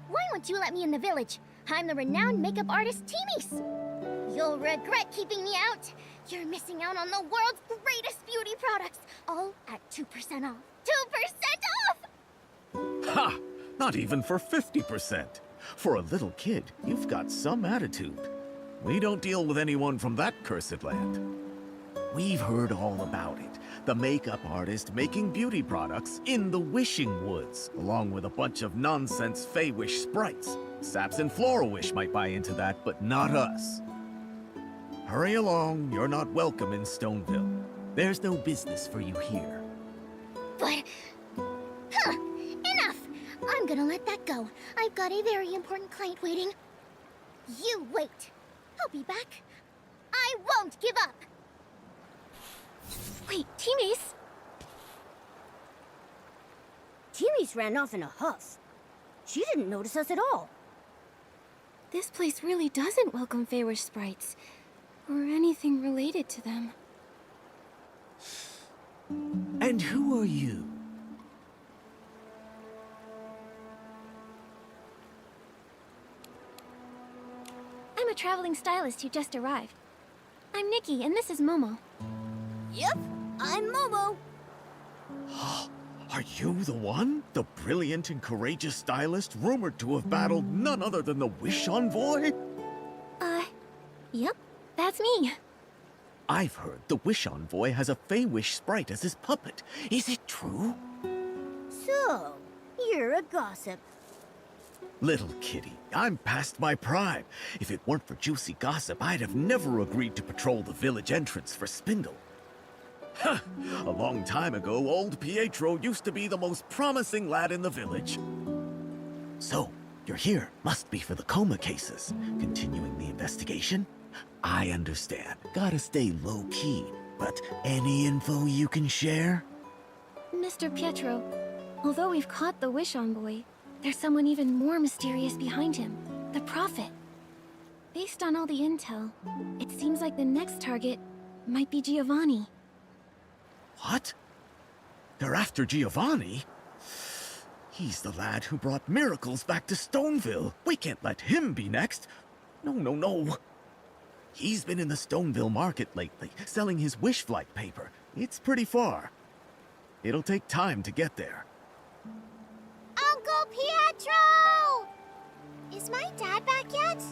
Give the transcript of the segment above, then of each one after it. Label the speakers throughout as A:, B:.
A: Why won't you let me in the village? I'm the renowned makeup artist Timmy's. You'll regret keeping me out. You're missing out on the world's greatest beauty products, all at 2% off. 2% off!
B: Ha! Not even for 50%. For a little kid, you've got some attitude. We don't deal with anyone from that cursed land. We've heard all about it. The makeup artist making beauty products in the Wishing Woods, along with a bunch of nonsense Fey-Wish sprites. Saps and Flora-Wish might buy into that, but not us. Hurry along, you're not welcome in Stoneville. There's no business for you here.
A: But... enough! I'm gonna let that go. I've got a very important client waiting. You wait. I'll be back. I won't give up! Wait, Timmy's?
C: Timmy's ran off in a huff. She didn't notice us at all.
D: This place really doesn't welcome Feywish sprites, or anything related to them.
B: And who are you?
D: I'm a traveling stylist who just arrived. I'm Nikki, and this is Momo.
C: Yep, I'm Momo.
B: Are you the one? The brilliant and courageous stylist rumored to have battled none other than the Wish Envoy?
D: Yep, that's me.
B: I've heard the Wish Envoy has a Fey-Wish sprite as his puppet. Is it true?
C: So, you're a gossip.
B: Little kitty, I'm past my prime. If it weren't for juicy gossip, I'd have never agreed to patrol the village entrance for Spindle. Huh, a long time ago, old Pietro used to be the most promising lad in the village. So, you're here. Must be for the coma cases. Continuing the investigation? I understand. Gotta stay low-key, but any info you can share?
D: Mr. Pietro, although we've caught the Wish Envoy, there's someone even more mysterious behind him. The Prophet. Based on all the intel, it seems like the next target might be Giovanni.
B: What? They're after Giovanni? He's the lad who brought miracles back to Stoneville. We can't let him be next. No. He's been in the Stoneville market lately, selling his wish flight paper. It's pretty far. It'll take time to get there.
A: Uncle Pietro! Is my dad back yet?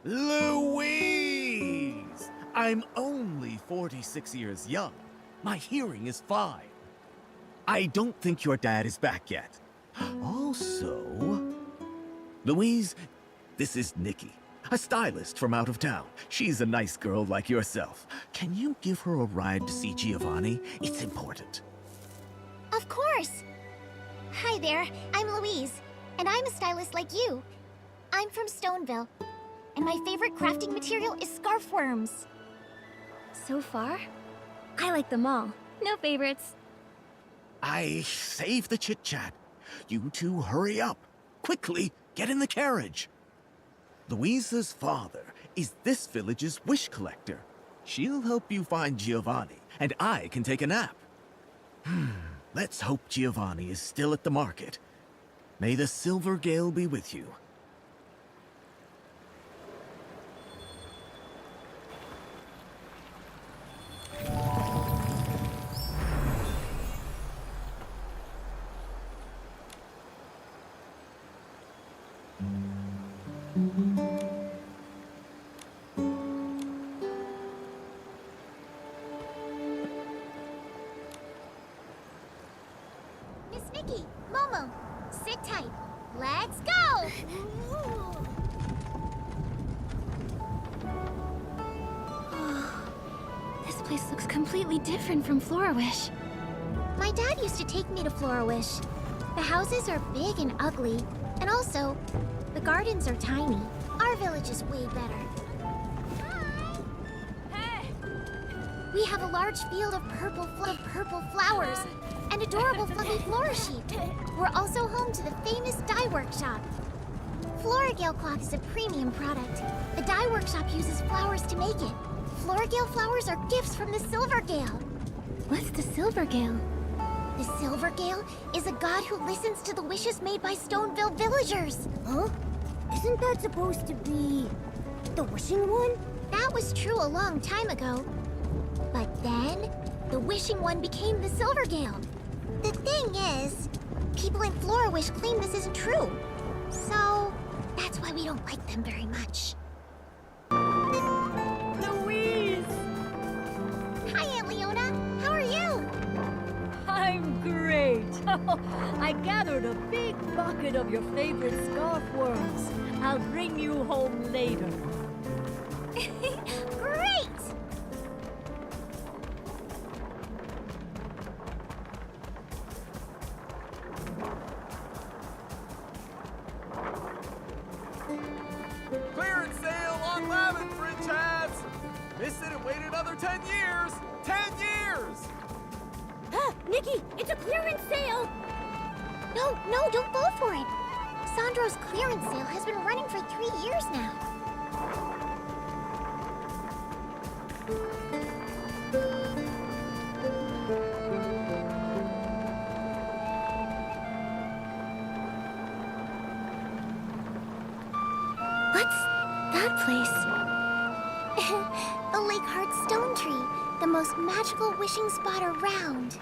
B: Louise! I'm only 46 years young. My hearing is fine. I don't think your dad is back yet. Also... Louise, this is Nikki, a stylist from out of town. She's a nice girl like yourself. Can you give her a ride to see Giovanni? It's important.
A: Of course. Hi there, I'm Louise, and I'm a stylist like you. I'm from Stoneville, and my favorite crafting material is scarf worms.
D: So far, I like them all. No favorites.
B: I save the chit-chat. You two hurry up. Quickly, get in the carriage. Louisa's father is this village's wish collector. She'll help you find Giovanni, and I can take a nap. Let's hope Giovanni is still at the market. May the Silver Gale be with you.
A: Miss Nikki, Momo, sit tight. Let's go!
D: This place looks completely different from Florawish.
A: My dad used to take me to Florawish. The houses are big and ugly, and also, the gardens are tiny. Our village is way better. We have a large field of purple flowers and adorable fluffy flora sheep. We're also home to the famous dye workshop. Floragale cloth is a premium product. The dye workshop uses flowers to make it. Floragale flowers are gifts from the Silver Gale.
D: What's the Silver Gale?
A: The Silver Gale is a god who listens to the wishes made by Stoneville villagers.
C: Huh? Isn't that supposed to be the wishing one?
A: That was true a long time ago. But then, the wishing one became the Silver Gale. The thing is, people in Florawish claim this isn't true. So, that's why we don't like them very much.
E: Louise!
A: Hi, Aunt Leona. How are you?
E: I'm great. I gathered a big bucket of your favorite scarf worms. I'll bring you home later.
A: Great!
F: Clearance sale on lavender fringe hats! Missed it and waited another 10 years! 10 years!
C: Ah, Nikki, it's a clearance sale!
A: No, don't fall for it. Sandro's clearance sale has been running for 3 years now.
D: What's that place?
A: The Lake Heart Stone Tree, the most magical wishing spot around.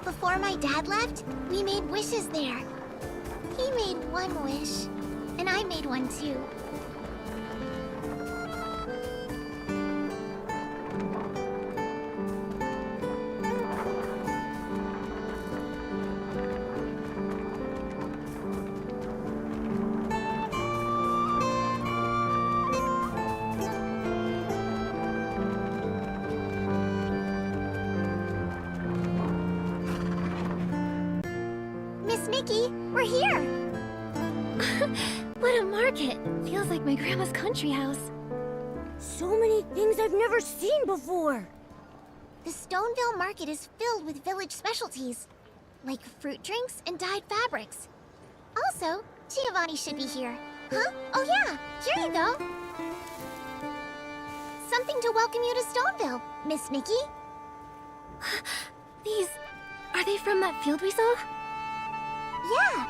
A: Before my dad left, we made wishes there. He made one wish, and I made one too. Miss Nikki, we're here!
D: What a market! Feels like my grandma's country house.
C: So many things I've never seen before.
A: The Stoneville Market is filled with village specialties, like fruit drinks and dyed fabrics. Also, Giovanni should be here. Huh? Oh yeah, here you go. Something to welcome you to Stoneville, Miss Nikki.
D: These... are they from that field we saw?
A: Yeah,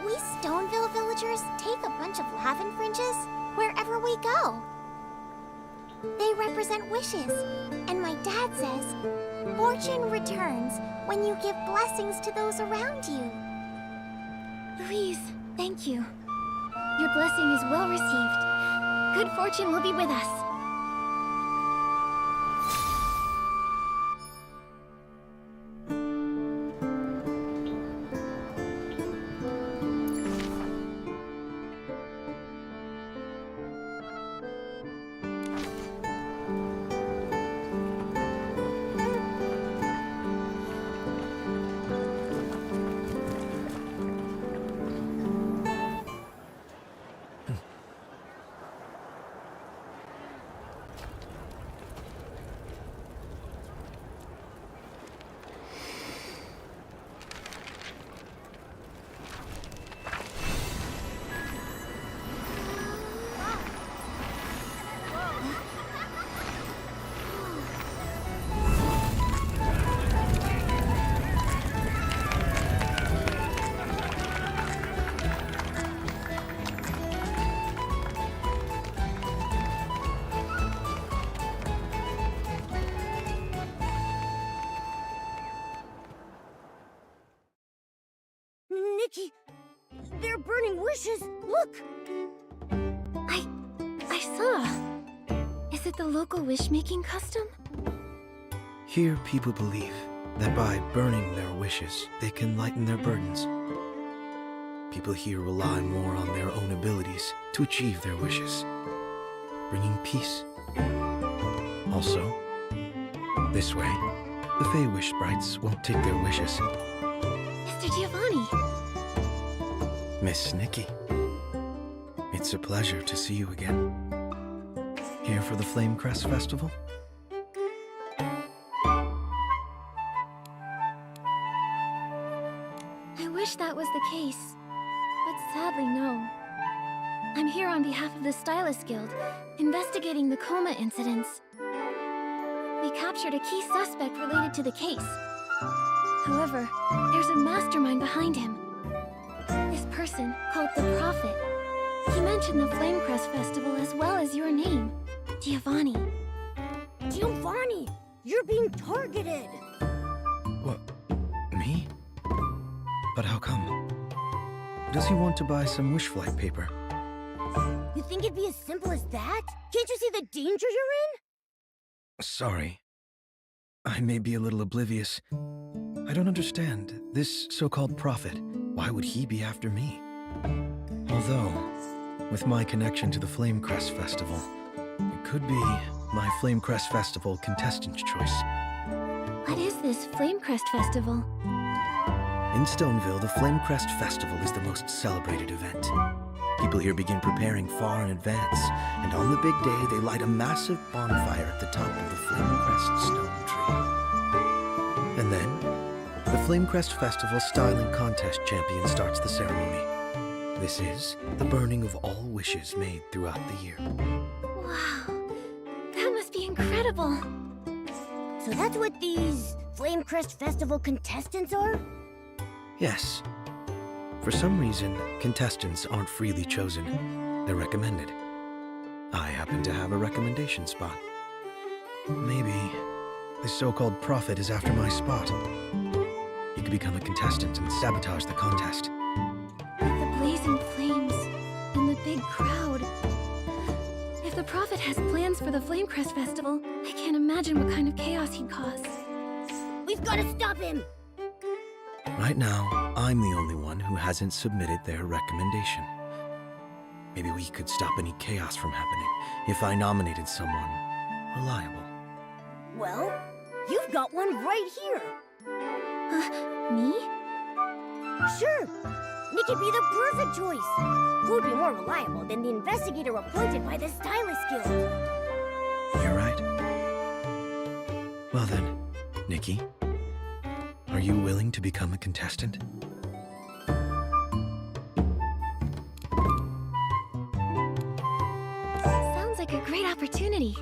A: we Stoneville villagers take a bunch of lavender fringes wherever we go. They represent wishes, and my dad says, fortune returns when you give blessings to those around you.
D: Louise, thank you. Your blessing is well received. Good fortune will be with us.
C: they're burning wishes. Look!
D: I saw. Is it the local wish-making custom?
G: Here, people believe that by burning their wishes, they can lighten their burdens. People here rely more on their own abilities to achieve their wishes, bringing peace. Also, this way, the Fey Wish Sprites won't take their wishes.
D: Mr. Giovanni!
G: Miss Nikki, it's a pleasure to see you again. Here for the Flame Crest Festival?
D: I wish that was the case, but sadly no. I'm here on behalf of the Stylist Guild, investigating the coma incidents. We captured a key suspect related to the case. However, there's a mastermind behind him. This person, called the Prophet. He mentioned the Flamecrest Festival as well as your name, Giovanni.
C: Giovanni! You're being targeted!
G: What? Me? But how come? Does he want to buy some wish flight paper?
C: You think it'd be as simple as that? Can't you see the danger you're in?
G: Sorry. I may be a little oblivious. I don't understand. This so-called prophet, why would he be after me? Although, with my connection to the Flamecrest Festival, it could be my Flamecrest Festival contestant choice.
D: What is this Flamecrest Festival?
G: In Stoneville, the Flamecrest Festival is the most celebrated event. People here begin preparing far in advance, and on the big day, they light a massive bonfire at the top of the Flamecrest stone tree. And then, the Flamecrest Festival Styling Contest champion starts the ceremony. This is the burning of all wishes made throughout the year.
D: Wow, that must be incredible.
C: So that's what these Flamecrest Festival contestants are?
G: Yes. For some reason, contestants aren't freely chosen. They're recommended. I happen to have a recommendation spot. Maybe this so-called prophet is after my spot. He could become a contestant and sabotage the contest.
D: With the blazing flames and the big crowd. If the prophet has plans for the Flamecrest Festival, I can't imagine what kind of chaos he'd cause.
C: We've got to stop him!
G: Right now, I'm the only one who hasn't submitted their recommendation. Maybe we could stop any chaos from happening if I nominated someone reliable.
C: Well, you've got one right here.
D: Me?
C: Sure. Nikki'd be the perfect choice. Who'd be more reliable than the investigator appointed by the Stylist Guild?
G: You're right. Well then, Nikki, are you willing to become a contestant?
D: Sounds like a great opportunity.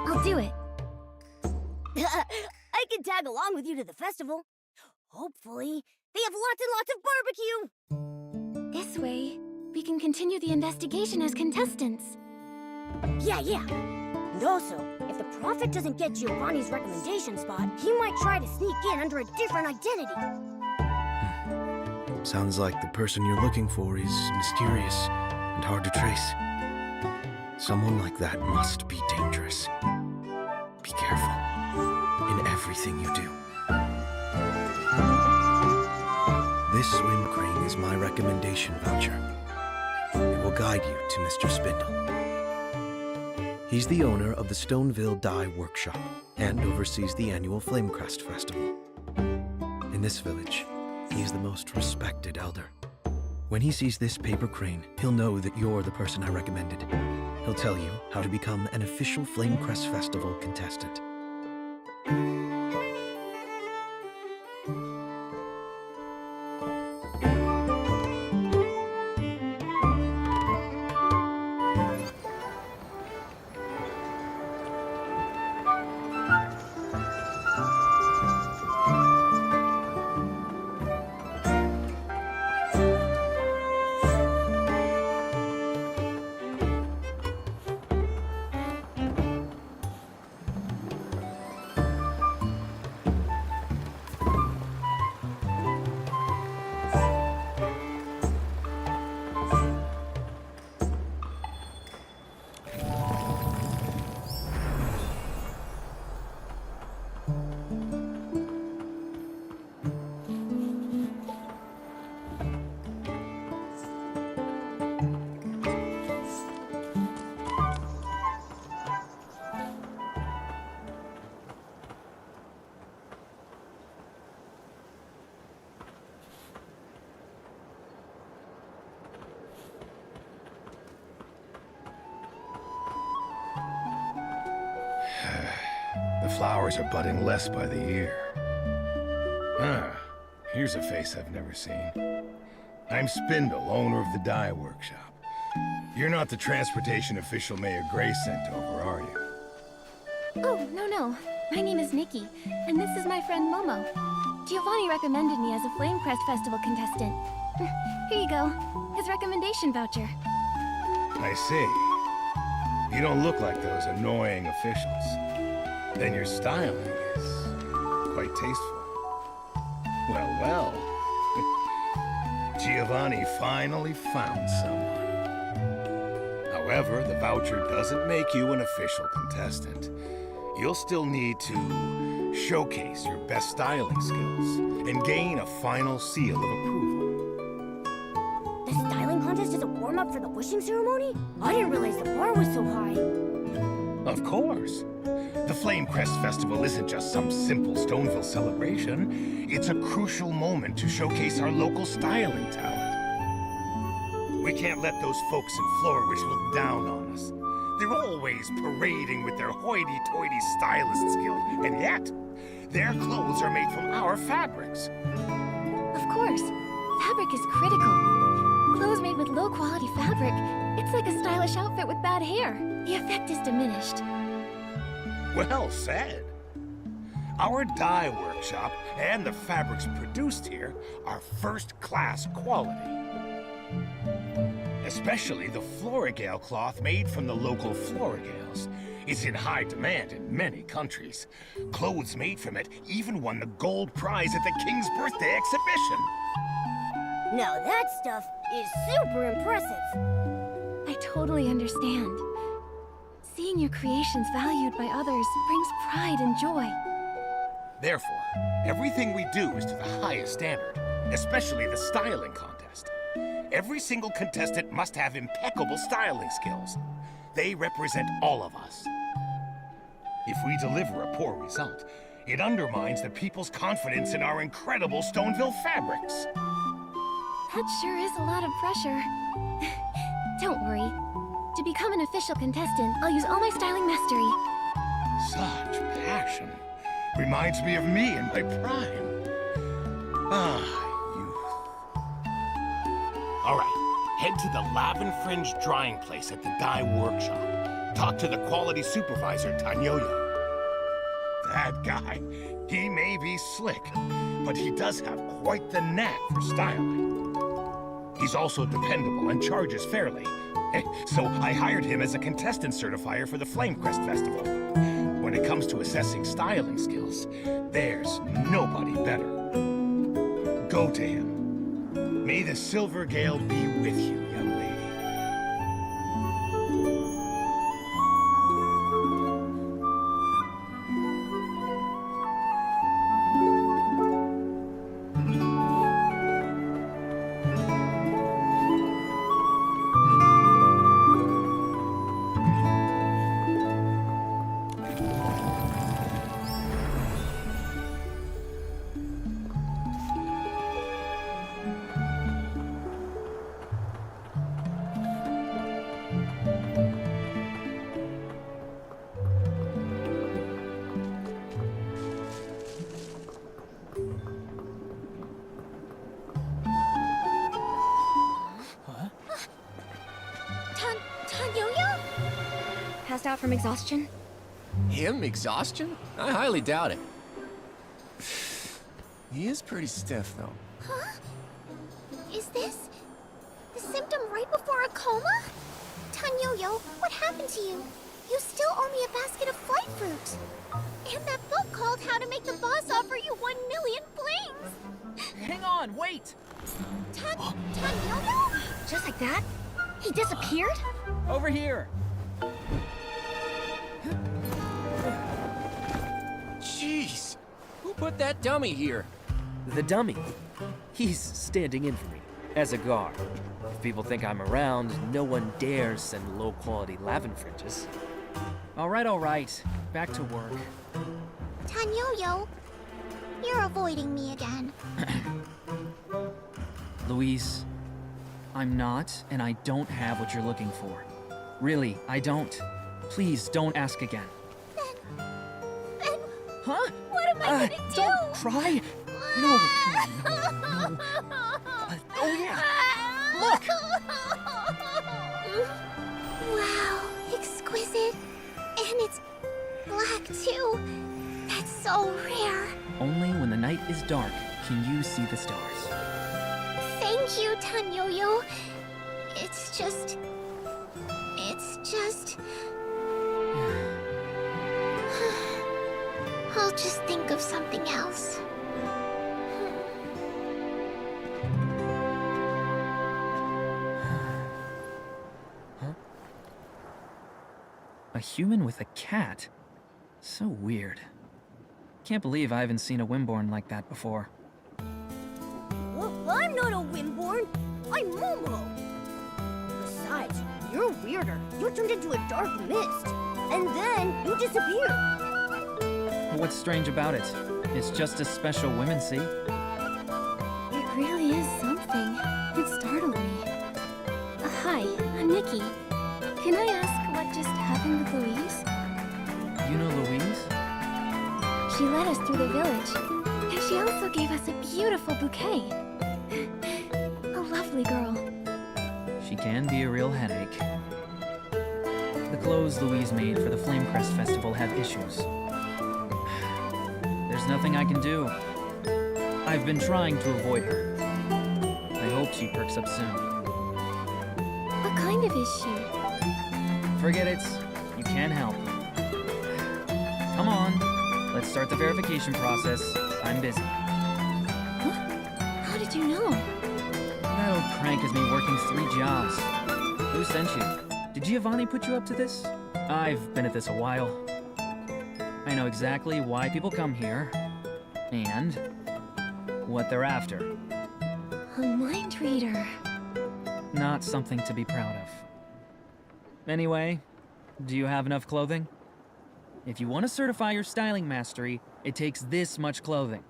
D: I'll do it.
C: I can tag along with you to the festival. Hopefully, they have lots and lots of barbecue.
D: This way, we can continue the investigation as contestants.
C: Yeah. And also, if the prophet doesn't get Giovanni's recommendation spot, he might try to sneak in under a different identity.
G: Sounds like the person you're looking for is mysterious and hard to trace. Someone like that must be dangerous. Be careful in everything you do. This swim crane is my recommendation voucher. It will guide you to Mr. Spindle. He's the owner of the Stoneville Dye Workshop and oversees the annual Flamecrest Festival. In this village, he's the most respected elder. When he sees this paper crane, he'll know that you're the person I recommended. He'll tell you how to become an official Flamecrest Festival contestant.
H: flowers are budding less by the year. Ah, here's a face I've never seen. I'm Spindle, owner of the dye workshop. You're not the transportation official Mayor Gray sent over, are you?
D: Oh, no. My name is Nikki, and this is my friend Momo. Giovanni recommended me as a Flamecrest Festival contestant. Here you go. His recommendation voucher.
H: I see. You don't look like those annoying officials. Then your styling is quite tasteful. Well. Giovanni finally found someone. However, the voucher doesn't make you an official contestant. You'll still need to showcase your best styling skills and gain a final seal of approval.
C: The styling contest is a warm-up for the wishing ceremony? I didn't realize the bar was so high.
H: Of course. The Flamecrest Festival isn't just some simple Stoneville celebration. It's a crucial moment to showcase our local styling talent. We can't let those folks in Flourish look down on us. They're always parading with their hoity-toity stylist skills, and yet, their clothes are made from our fabrics.
D: Of course. Fabric is critical. Clothes made with low-quality fabric, it's like a stylish outfit with bad hair. The effect is diminished.
H: Well said. Our dye workshop and the fabrics produced here are first-class quality. Especially the Florigale cloth made from the local Florigales. It's in high demand in many countries. Clothes made from it even won the gold prize at the King's Birthday exhibition.
C: Now that stuff is super impressive.
D: I totally understand. Seeing your creations valued by others brings pride and joy.
H: Therefore, everything we do is to the highest standard, especially the styling contest. Every single contestant must have impeccable styling skills. They represent all of us. If we deliver a poor result, it undermines the people's confidence in our incredible Stoneville fabrics.
D: That sure is a lot of pressure. Don't worry. To become an official contestant, I'll use all my styling mastery.
H: Such passion. Reminds me of me in my prime. Ah, youth. All right, head to the Lavin Fringe drying place at the dye workshop. Talk to the quality supervisor, Tanyoyo. That guy, he may be slick, but he does have quite the knack for styling. He's also dependable and charges fairly. So I hired him as a contestant certifier for the Flamecrest Festival. When it comes to assessing styling skills, there's nobody better. Go to him. May the Silver Gale be with you, young lady.
D: Tanyoyo? Passed out from exhaustion?
F: Him? Exhaustion? I highly doubt it. He is pretty stiff, though.
A: Huh? Is this the symptom right before a coma? Tanyoyo, what happened to you? You still owe me a basket of flight fruit. And that book called How to Make the Boss Offer You 1 Million Flings.
F: Hang on, wait!
A: Tanyoyo?
D: Just like that? He disappeared?
F: Over here! Jeez! Who put that dummy here?
I: The dummy. He's standing in for me, as a guard. If people think I'm around, no one dares send low-quality Lavin fringes.
J: All right. Back to work.
A: Tanyoyo, you're avoiding me again.
J: Louise, I'm not, and I don't have what you're looking for. Really, I don't. Please don't ask again.
A: Then
I: Huh?
A: What am I gonna do?
I: Don't cry. No. No. Oh yeah. Look.
A: Wow, exquisite. And it's black too. That's so rare.
I: Only when the night is dark can you see the stars.
A: Thank you, Tanyoyo. It's just... I'll just think of something else.
I: Huh? A human with a cat? So weird. Can't believe I haven't seen a Wimborn like that before.
C: Well, I'm not a Wimborn. I'm Momo. Besides, you're weirder. You turned into a dark mist. And then you disappeared.
I: What's strange about it? It's just a special Womency.
D: It really is something. It startled me. Hi, I'm Nikki. Can I ask what just happened with Louise?
I: You know Louise?
D: She led us through the village, and she also gave us a beautiful bouquet. A lovely girl.
I: She can be a real headache. The clothes Louise made for the Flamecrest Festival have issues. There's nothing I can do. I've been trying to avoid her. I hope she perks up soon.
D: What kind of issue?
I: Forget it. You can't help. Come on. Let's start the verification process. I'm busy.
D: Huh? How did you know?
I: That old crank has me working 3 jobs. Who sent you? Did Giovanni put you up to this? I've been at this a while. I know exactly why people come here, and what they're after.
D: A mind reader.
I: Not something to be proud of. Anyway, do you have enough clothing? If you want to certify your styling mastery, it takes this much clothing.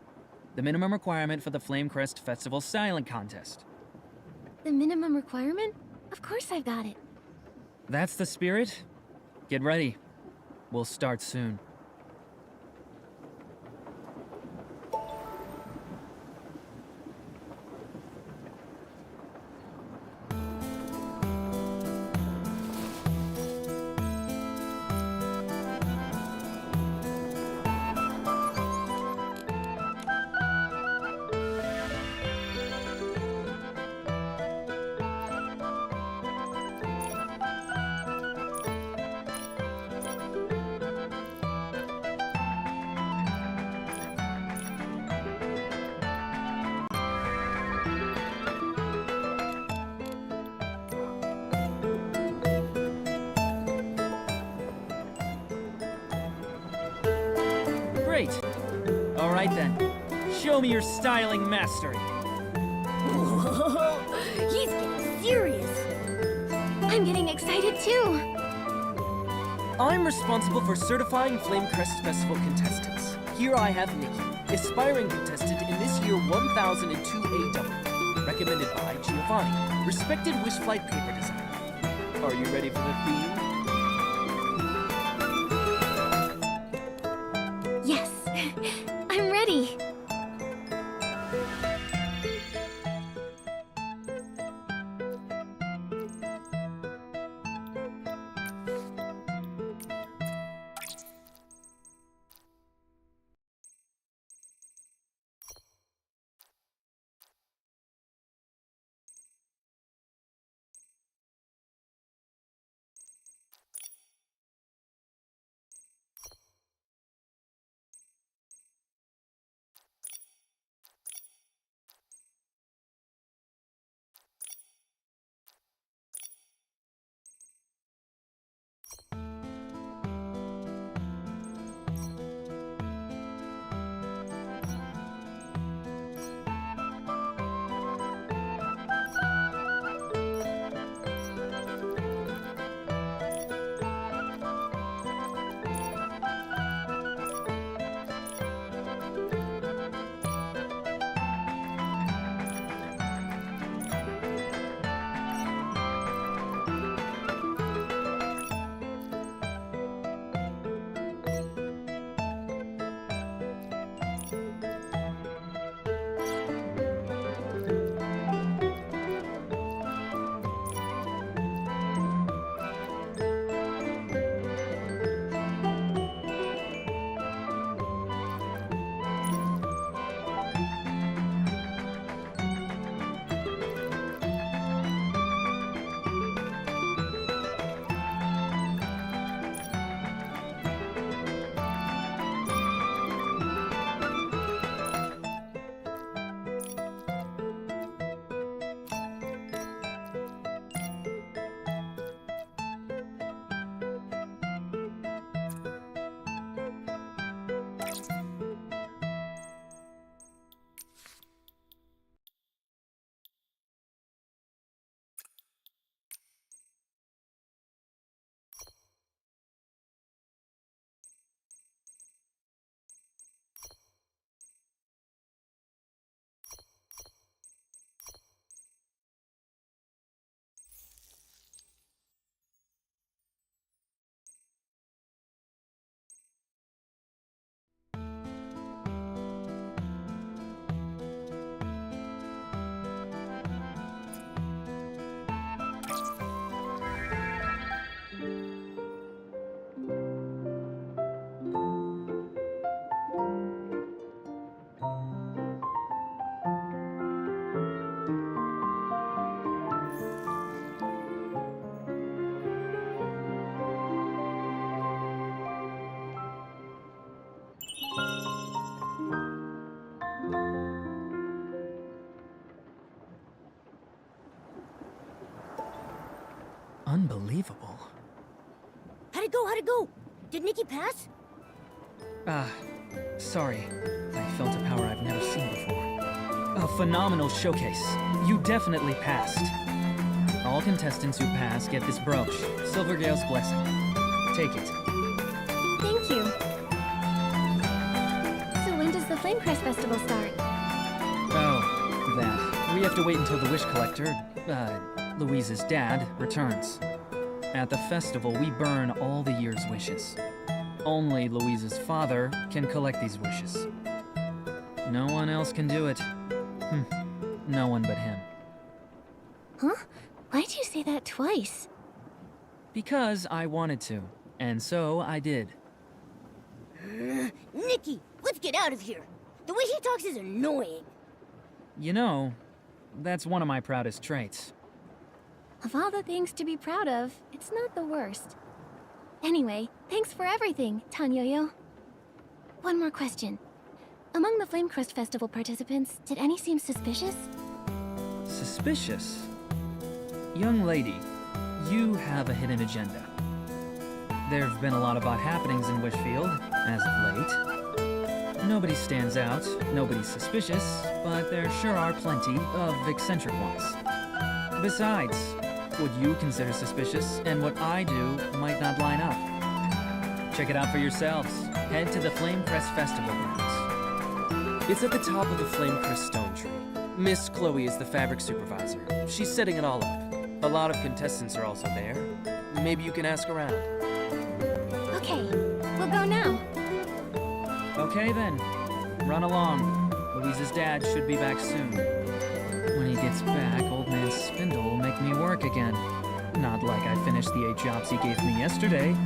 I: The minimum requirement for the Flamecrest Festival Styling Contest.
D: The minimum requirement? Of course I've got it.
I: That's the spirit. Get ready. We'll start soon. Great. All right then. Show me your styling mastery.
C: Whoa, he's getting serious.
D: I'm getting excited too.
I: I'm responsible for certifying Flamecrest Festival contestants. Here I have Nikki, aspiring contestant in this year 1002 AW, recommended by Giovanni, respected wish flight paper designer. Are you ready for the theme?
D: Yes, I'm ready.
J: Unbelievable.
C: How'd it go? How'd it go? Did Nikki pass?
J: Sorry. I felt a power I've never seen before. A phenomenal showcase. You definitely passed. All contestants who pass get this brooch, Silvergale's blessing. Take it.
D: Thank you. So when does the Flamecrest Festival start?
J: Oh, that. We have to wait until the Wish Collector, Louise's dad, returns. At the festival, we burn all the year's wishes. Only Louise's father can collect these wishes. No one else can do it. No one but him.
D: Huh? Why'd you say that twice?
J: Because I wanted to, and so I did.
C: Nikki, let's get out of here. The way he talks is annoying.
J: You know, that's one of my proudest traits.
D: Of all the things to be proud of, it's not the worst. Anyway, thanks for everything, Tanyoyo. One more question. Among the Flamecrest Festival participants, did any seem suspicious?
J: Suspicious? Young lady, you have a hidden agenda. There have been a lot of odd happenings in Wishfield, as of late. Nobody stands out, nobody's suspicious, but there sure are plenty of eccentric ones. Besides, what you consider suspicious and what I do might not line up. Check it out for yourselves. Head to the Flamecrest Festival grounds.
I: It's at the top of the Flamecrest stone tree. Miss Chloe is the fabric supervisor. She's setting it all up. A lot of contestants are also there. Maybe you can ask around.
D: Okay, we'll go now.
J: Okay then, run along. Louise's dad should be back soon. When he gets back, old man Spindle will make me work again. Not like I finished the 8 jobs he gave me yesterday.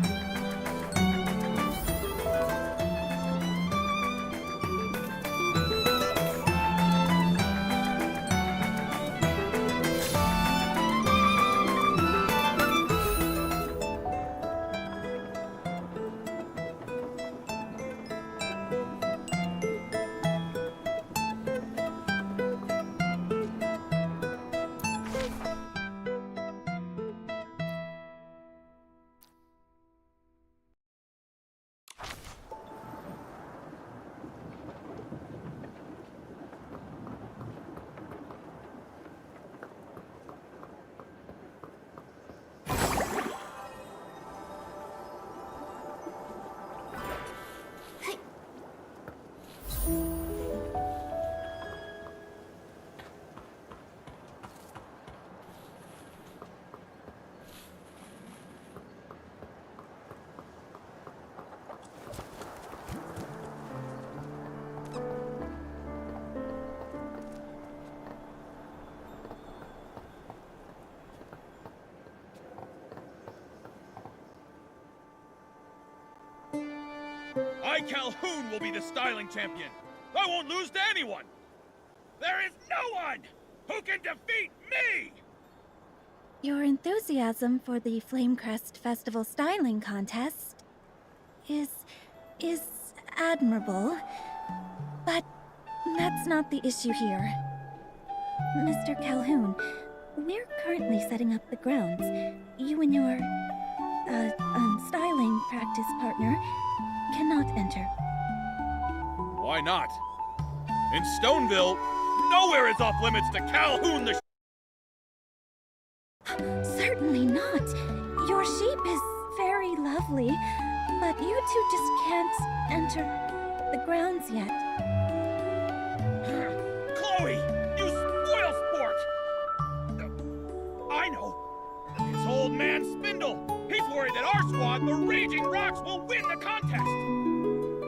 F: I, Calhoun, will be the styling champion. I won't lose to anyone. There is no one who can defeat me!
K: Your enthusiasm for the Flamecrest Festival Styling Contest is admirable, but that's not the issue here. Mr. Calhoun, we're currently setting up the grounds. You and your, styling practice partner cannot enter.
F: Why not? In Stoneville, nowhere is off limits to Calhoun the
K: Certainly not. Your sheep is very lovely, but you two just can't enter the grounds yet.
F: Chloe, you spoil sport! I know. It's old man Spindle. He's worried that our squad, the Raging Rocks, will win the contest.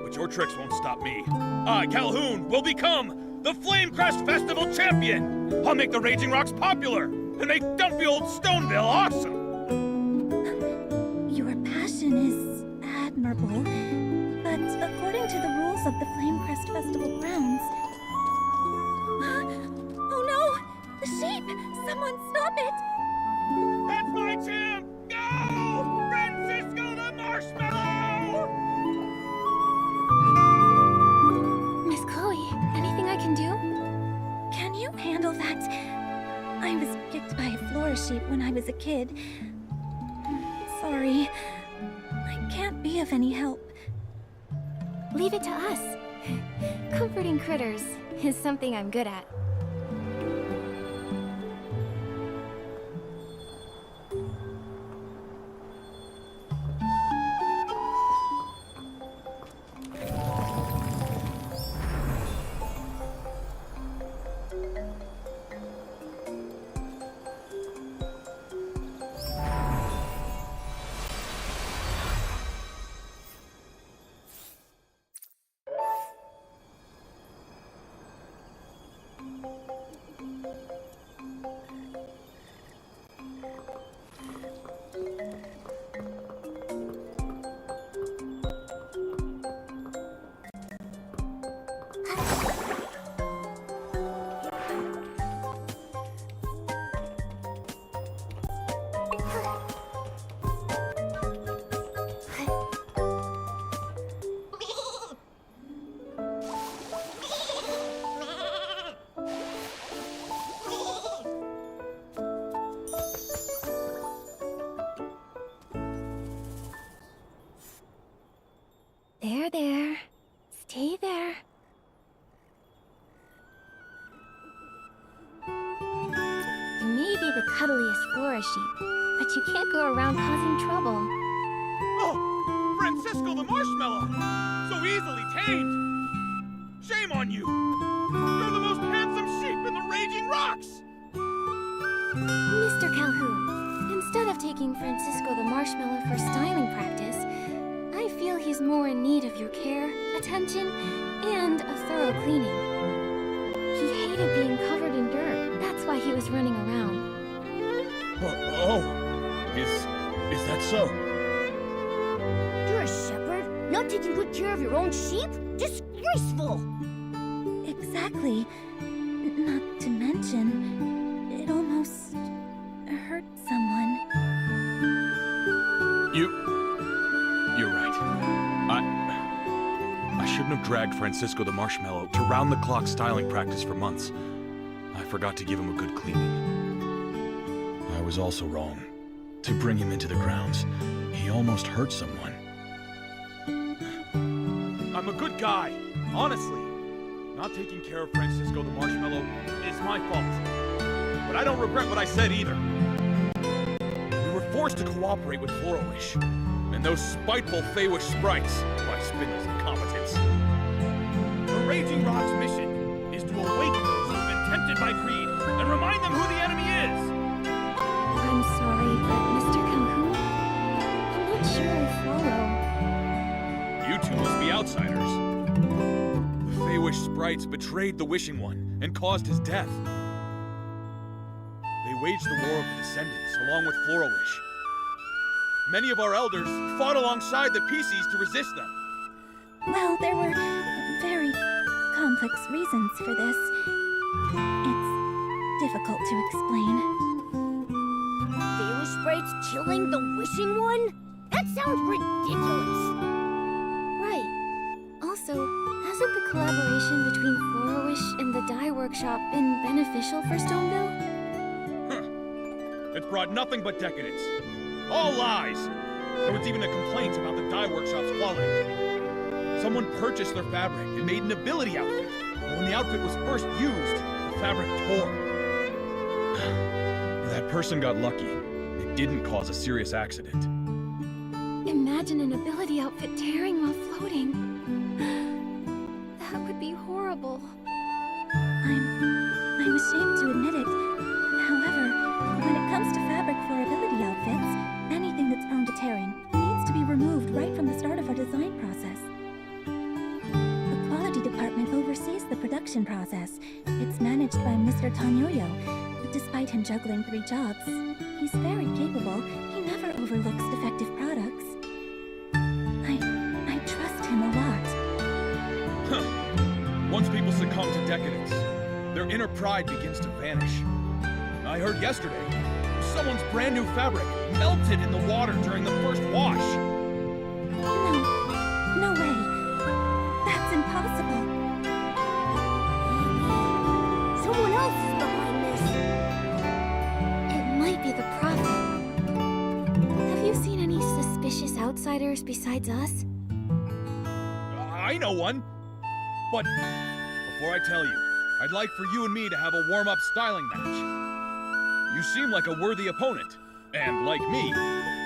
F: But your tricks won't stop me. I, Calhoun, will become the Flamecrest Festival champion. I'll make the Raging Rocks popular and make dumpy old Stoneville awesome.
K: Your passion is admirable, but according to the rules of the Flamecrest Festival grounds... Oh no! The sheep! Someone stop it!
F: That's my champ! Go! Francisco the Marshmallow!
D: Miss Chloe, anything I can do?
K: Can you handle that? I was kicked by a floor sheep when I was a kid. sorry. I can't be of any help.
D: Leave it to us. Comforting critters is something I'm good at. There. Stay there. You may be the cuddliest Flora sheep, but you can't go around causing trouble.
F: Oh, Francisco the Marshmallow! So easily tamed! Shame on you! You're the most handsome sheep in the Raging Rocks!
D: Mr. Calhoun, instead of taking Francisco the Marshmallow for styling practice, I feel he's more in need of your care, attention, and a thorough cleaning. He hated being covered in dirt. That's why he was running around.
F: Is that so?
C: You're a shepherd? Not taking good care of your own sheep? Disgraceful!
K: Exactly. Not to mention, it almost hurt someone.
F: You're right. I shouldn't have dragged Francisco the Marshmallow to round-the-clock styling practice for months. I forgot to give him a good cleaning. I was also wrong. To bring him into the grounds, he almost hurt someone. I'm a good guy, honestly. Not taking care of Francisco the Marshmallow is my fault. But I don't regret what I said either. We were forced to cooperate with Flora-Wish. And those spiteful Feywish sprites, by Spindle's incompetence. The Raging Rock's mission is to awaken those who have been tempted by greed and remind them who the enemy is.
D: I'm sorry, but Mr. Calhoun, I'm not sure I follow.
F: You two must be outsiders. The Feywish sprites betrayed the Wishing One and caused his death. They waged the War of the Descendants along with Flora-Wish. Many of our elders fought alongside the PCs to resist them.
K: Well, there were very complex reasons for this. It's difficult to explain.
C: Feywish sprites killing the Wishing One? That sounds ridiculous.
D: Right. Also, hasn't the collaboration between Flora-Wish and the Dye Workshop been beneficial for Stoneville?
F: It's brought nothing but decadence. All lies! There was even a complaint about the dye workshop's quality. Someone purchased their fabric and made an ability outfit. But when the outfit was first used, the fabric tore. That person got lucky. It didn't cause a serious accident.
D: Imagine an ability outfit tearing while floating. That would be horrible.
K: I'm ashamed to admit it. However, when it comes to fabric for ability outfits, anything that's prone to tearing needs to be removed right from the start of our design process. The quality department oversees the production process. It's managed by Mr. Tanyoyo. Despite him juggling 3 jobs, he's very capable. He never overlooks defective products. I trust him a lot.
F: Once people succumb to decadence, their inner pride begins to vanish. I heard yesterday, someone's brand new fabric melted in the water during the first wash.
K: No way. That's impossible.
C: Someone else is behind this.
D: It might be the Prophet. Have you seen any first besides us?
F: I know one. But before I tell you, I'd like for you and me to have a warm-up styling match. You seem like a worthy opponent, and like me,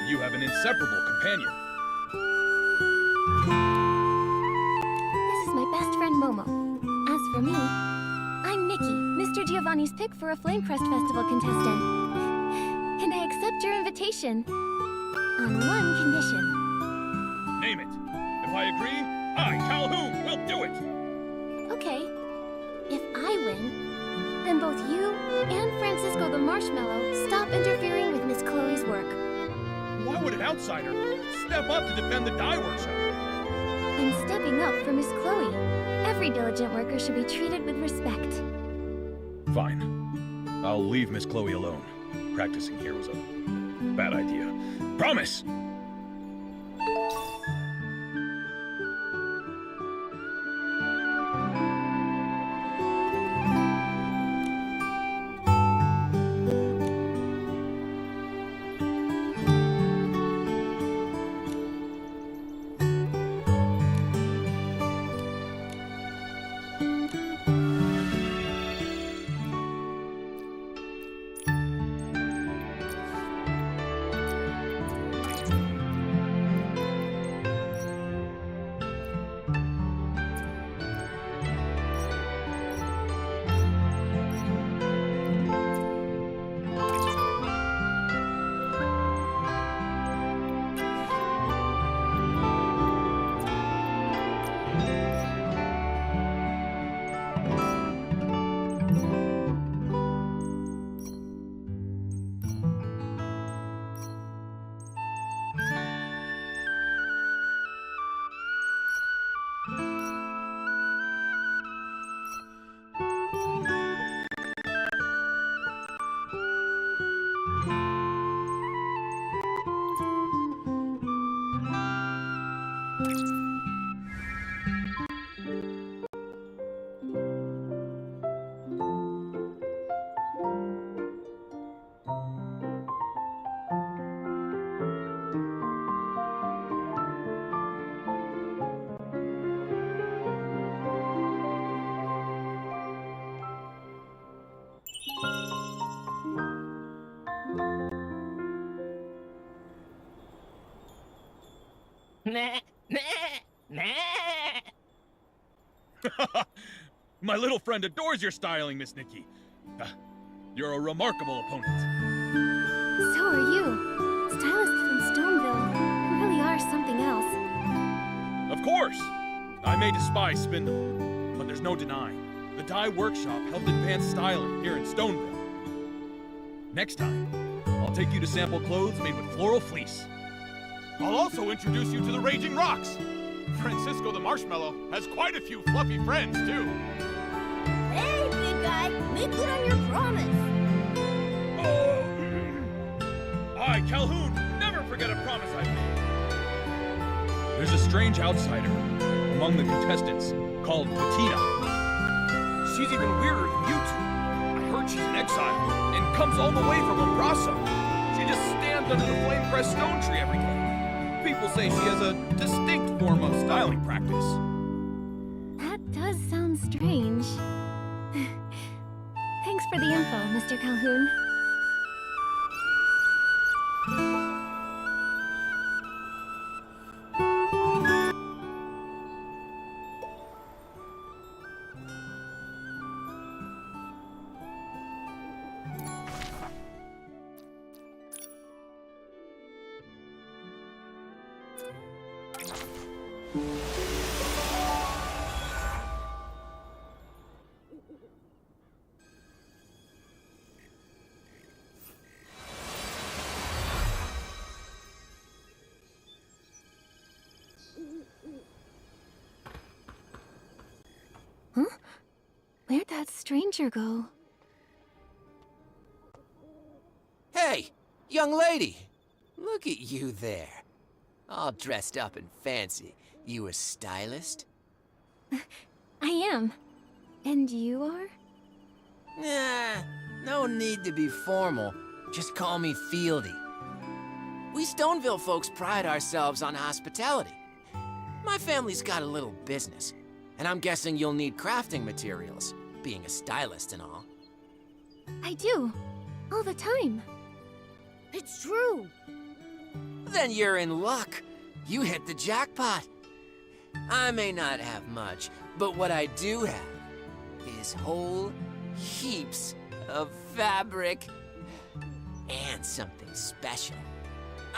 F: you have an inseparable companion.
D: This is my best friend Momo. As for me, I'm Nikki, Mr. Giovanni's pick for a Flamecrest Festival contestant. And I accept your invitation. On one condition.
F: Name it. If I agree, I, Calhoun, will do it.
D: Okay. If I win, then both you and Francisco the Marshmallow stop interfering with Miss Chloe's work.
F: Why would an outsider step up to defend the dye workshop?
D: I'm stepping up for Miss Chloe. Every diligent worker should be treated with respect.
F: Fine. I'll leave Miss Chloe alone. Practicing here was a bad idea. Promise!
I: Nah, nah, nah.
F: My little friend adores your styling, Miss Nikki. You're a remarkable opponent.
D: So are you. Stylists from Stoneville, who really are something else.
F: Of course! I may despise Spindle, but there's no denying. The dye workshop helped advance styling here in Stoneville. Next time, I'll take you to sample clothes made with floral fleece. I'll also introduce you to the Raging Rocks. Francisco the Marshmallow has quite a few fluffy friends, too.
C: Hey, big guy, make good on your promise.
F: Oh, I, Calhoun, never forget a promise I've made. There's a strange outsider among the contestants called Patina. She's even weirder than you two. I heard she's in exile and comes all the way from Umbraso. She just stands under the flame-pressed stone tree every day. People say she has a distinct form of styling practice.
D: That does sound strange. Thanks for the info, Mr. Calhoun. Huh? Where'd that stranger go?
L: Hey, young lady! Look at you there. All dressed up and fancy. You a stylist?
D: I am. And you are?
L: Nah, no need to be formal. Just call me Fieldy. We Stoneville folks pride ourselves on hospitality. My family's got a little business, and I'm guessing you'll need crafting materials, being a stylist and all.
D: I do. All the time.
C: It's true.
L: Then you're in luck. You hit the jackpot. I may not have much, but what I do have is whole heaps of fabric and something special.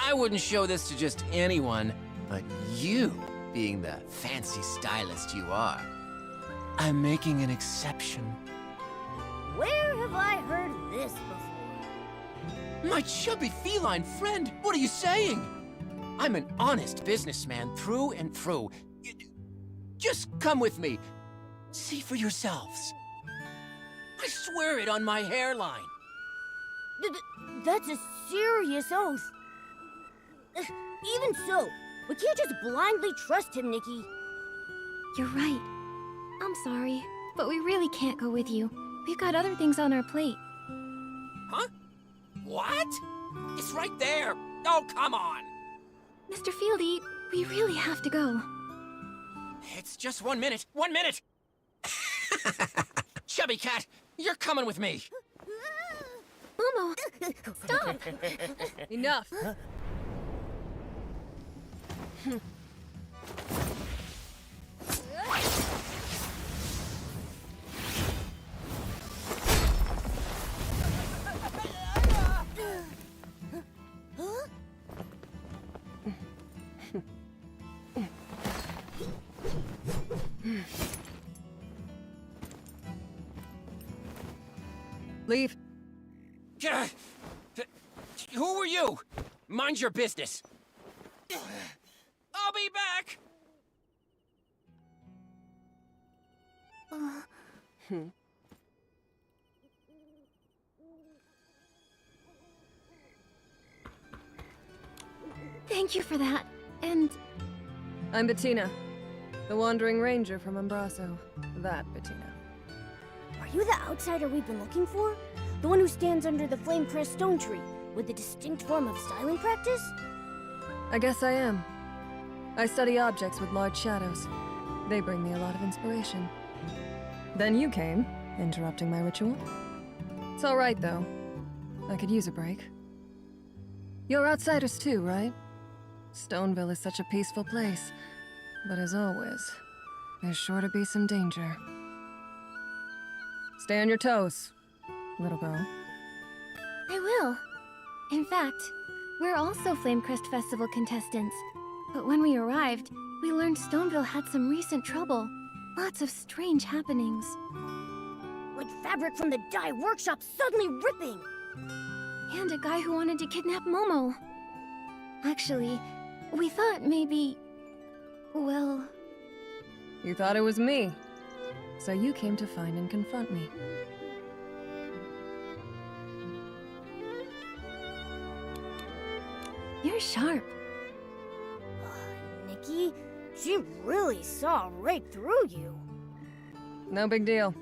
L: I wouldn't show this to just anyone, but you, being the fancy stylist you are, I'm making an exception.
C: Where have I heard this before?
L: My chubby feline friend, what are you saying? I'm an honest businessman through and through. Just come with me. See for yourselves. I swear it on my hairline.
C: That's a serious oath. Even so, we can't just blindly trust him, Nikki.
D: You're right. I'm sorry, but we really can't go with you. We've got other things on our plate.
L: Huh? What? It's right there. Oh, come on.
D: Mr. Fieldy, we really have to go.
L: It's just 1 minute. 1 minute! Chubby cat, you're coming with me.
D: Momo, stop!
E: Enough. Leave.
L: Who are you? Mind your business. I'll be back.
D: Thank you for that. And
E: I'm Bettina, the Wandering Ranger from Embraso. That Bettina.
C: Are you the outsider we've been looking for? The one who stands under the flame crest stone tree with a distinct form of styling practice?
E: I guess I am. I study objects with large shadows. They bring me a lot of inspiration. Then you came, interrupting my ritual. It's all right, though. I could use a break. You're outsiders too, right? Stoneville is such a peaceful place. But as always, there's sure to be some danger. Stay on your toes, little girl.
D: I will. In fact, we're also Flamecrest Festival contestants. But when we arrived, we learned Stoneville had some recent trouble. Lots of strange happenings.
C: Like fabric from the dye workshop suddenly ripping!
D: And a guy who wanted to kidnap Momo. Actually, we thought maybe... well...
E: You thought it was me. So you came to find and confront me.
D: You're sharp.
C: Nikki, she really saw right through you.
E: No big deal.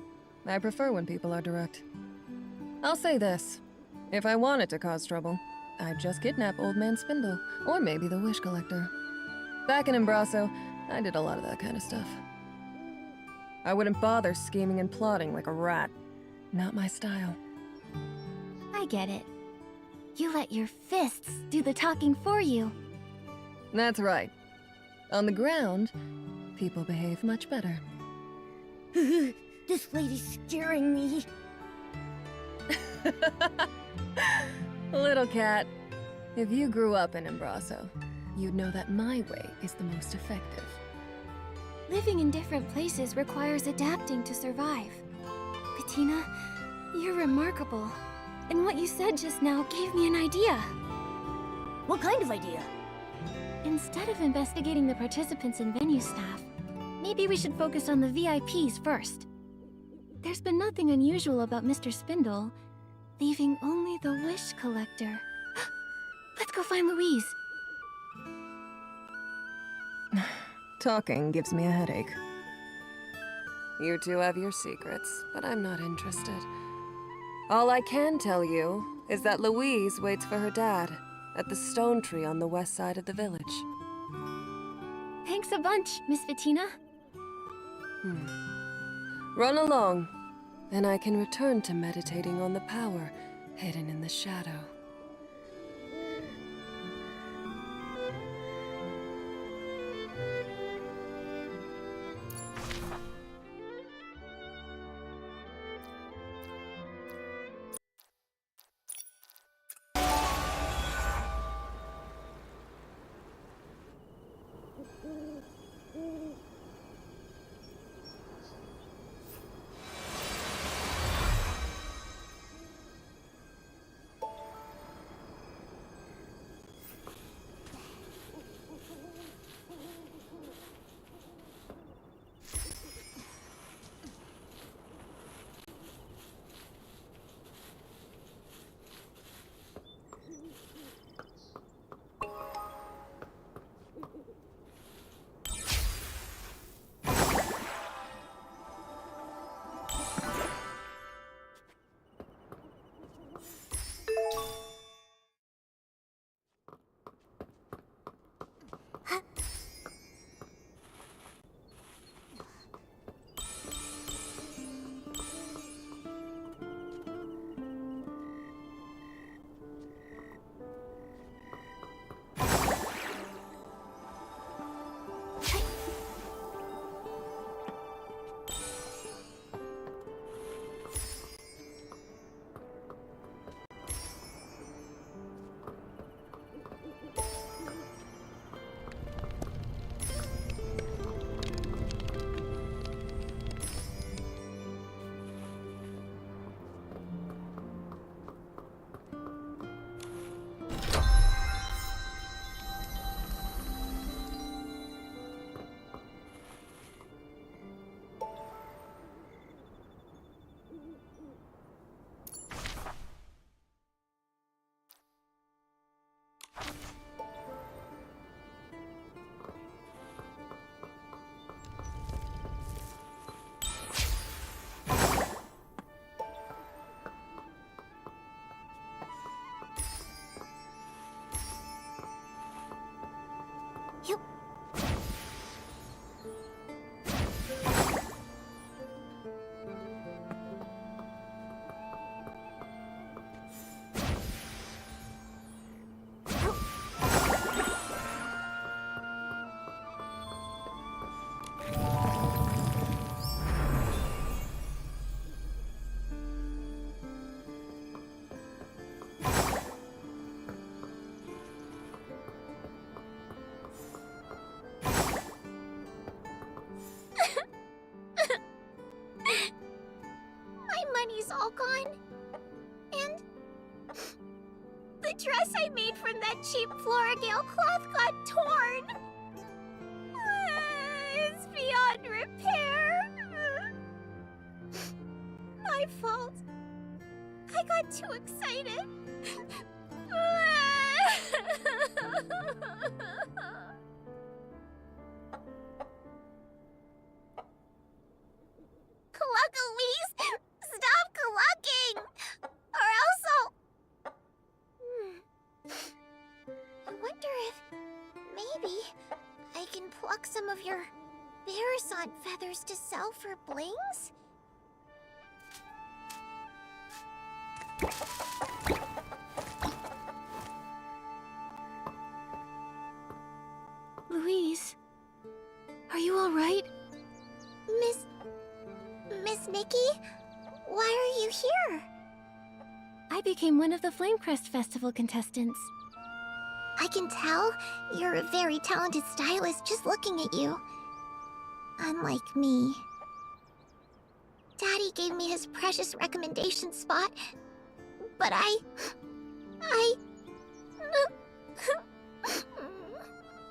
E: I prefer when people are direct. I'll say this. If I wanted to cause trouble, I'd just kidnap Old Man Spindle, or maybe the Wish Collector. Back in Embraso, I did a lot of that kind of stuff. I wouldn't bother scheming and plotting like a rat. Not my style.
D: I get it. You let your fists do the talking for you.
E: That's right. On the ground, people behave much better.
C: This lady's scaring me.
E: Little cat, if you grew up in Embraso, you'd know that my way is the most effective.
D: Living in different places requires adapting to survive. Bettina, you're remarkable. And what you said just now gave me an idea.
C: What kind of idea?
D: Instead of investigating the participants and venue staff, maybe we should focus on the VIPs first. There's been nothing unusual about Mr. Spindle, leaving only the Wish Collector. Let's go find Louise.
E: Talking gives me a headache. You two have your secrets, but I'm not interested. All I can tell you is that Louise waits for her dad, at the stone tree on the west side of the village.
D: Thanks a bunch, Miss Bettina.
E: Run along, and I can return to meditating on the power hidden in the shadow.
A: All gone. And the dress I made from that cheap Floragale cloth got torn. It's beyond repair. My fault. I got too excited. Cluck-a-lease! Stop clucking! Or else I'll... I wonder if... maybe I can pluck some of your Barasant feathers to sell for blings?
D: Louise, are you all right?
A: Miss Nikki? Why are you here?
D: I became one of the Flamecrest Festival contestants.
A: I can tell you're a very talented stylist just looking at you. Unlike me. Daddy gave me his precious recommendation spot, but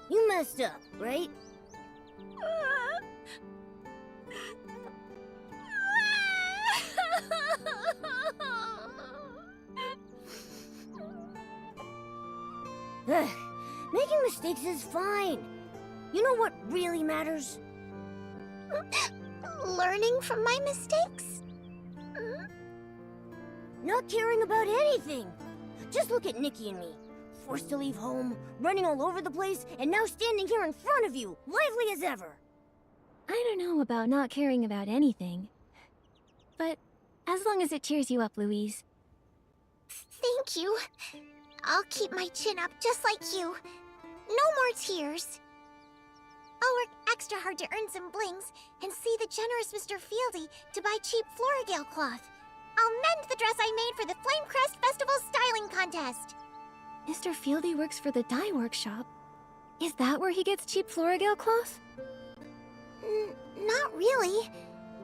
C: You messed up, right? Making mistakes is fine. You know what really matters?
A: Learning from my mistakes?
C: Not caring about anything. Just look at Nikki and me. forced to leave home, running all over the place, and now standing here in front of you, lively as ever.
D: I don't know about not caring about anything. But as long as it cheers you up, Louise.
A: Thank you. I'll keep my chin up just like you. No more tears. I'll work extra hard to earn some blings and see the generous Mr. Fieldy to buy cheap Florigale cloth. I'll mend the dress I made for the Flamecrest Festival styling contest.
D: Mr. Fieldy works for the dye workshop. Is that where he gets cheap Florigale cloth?
A: Not really.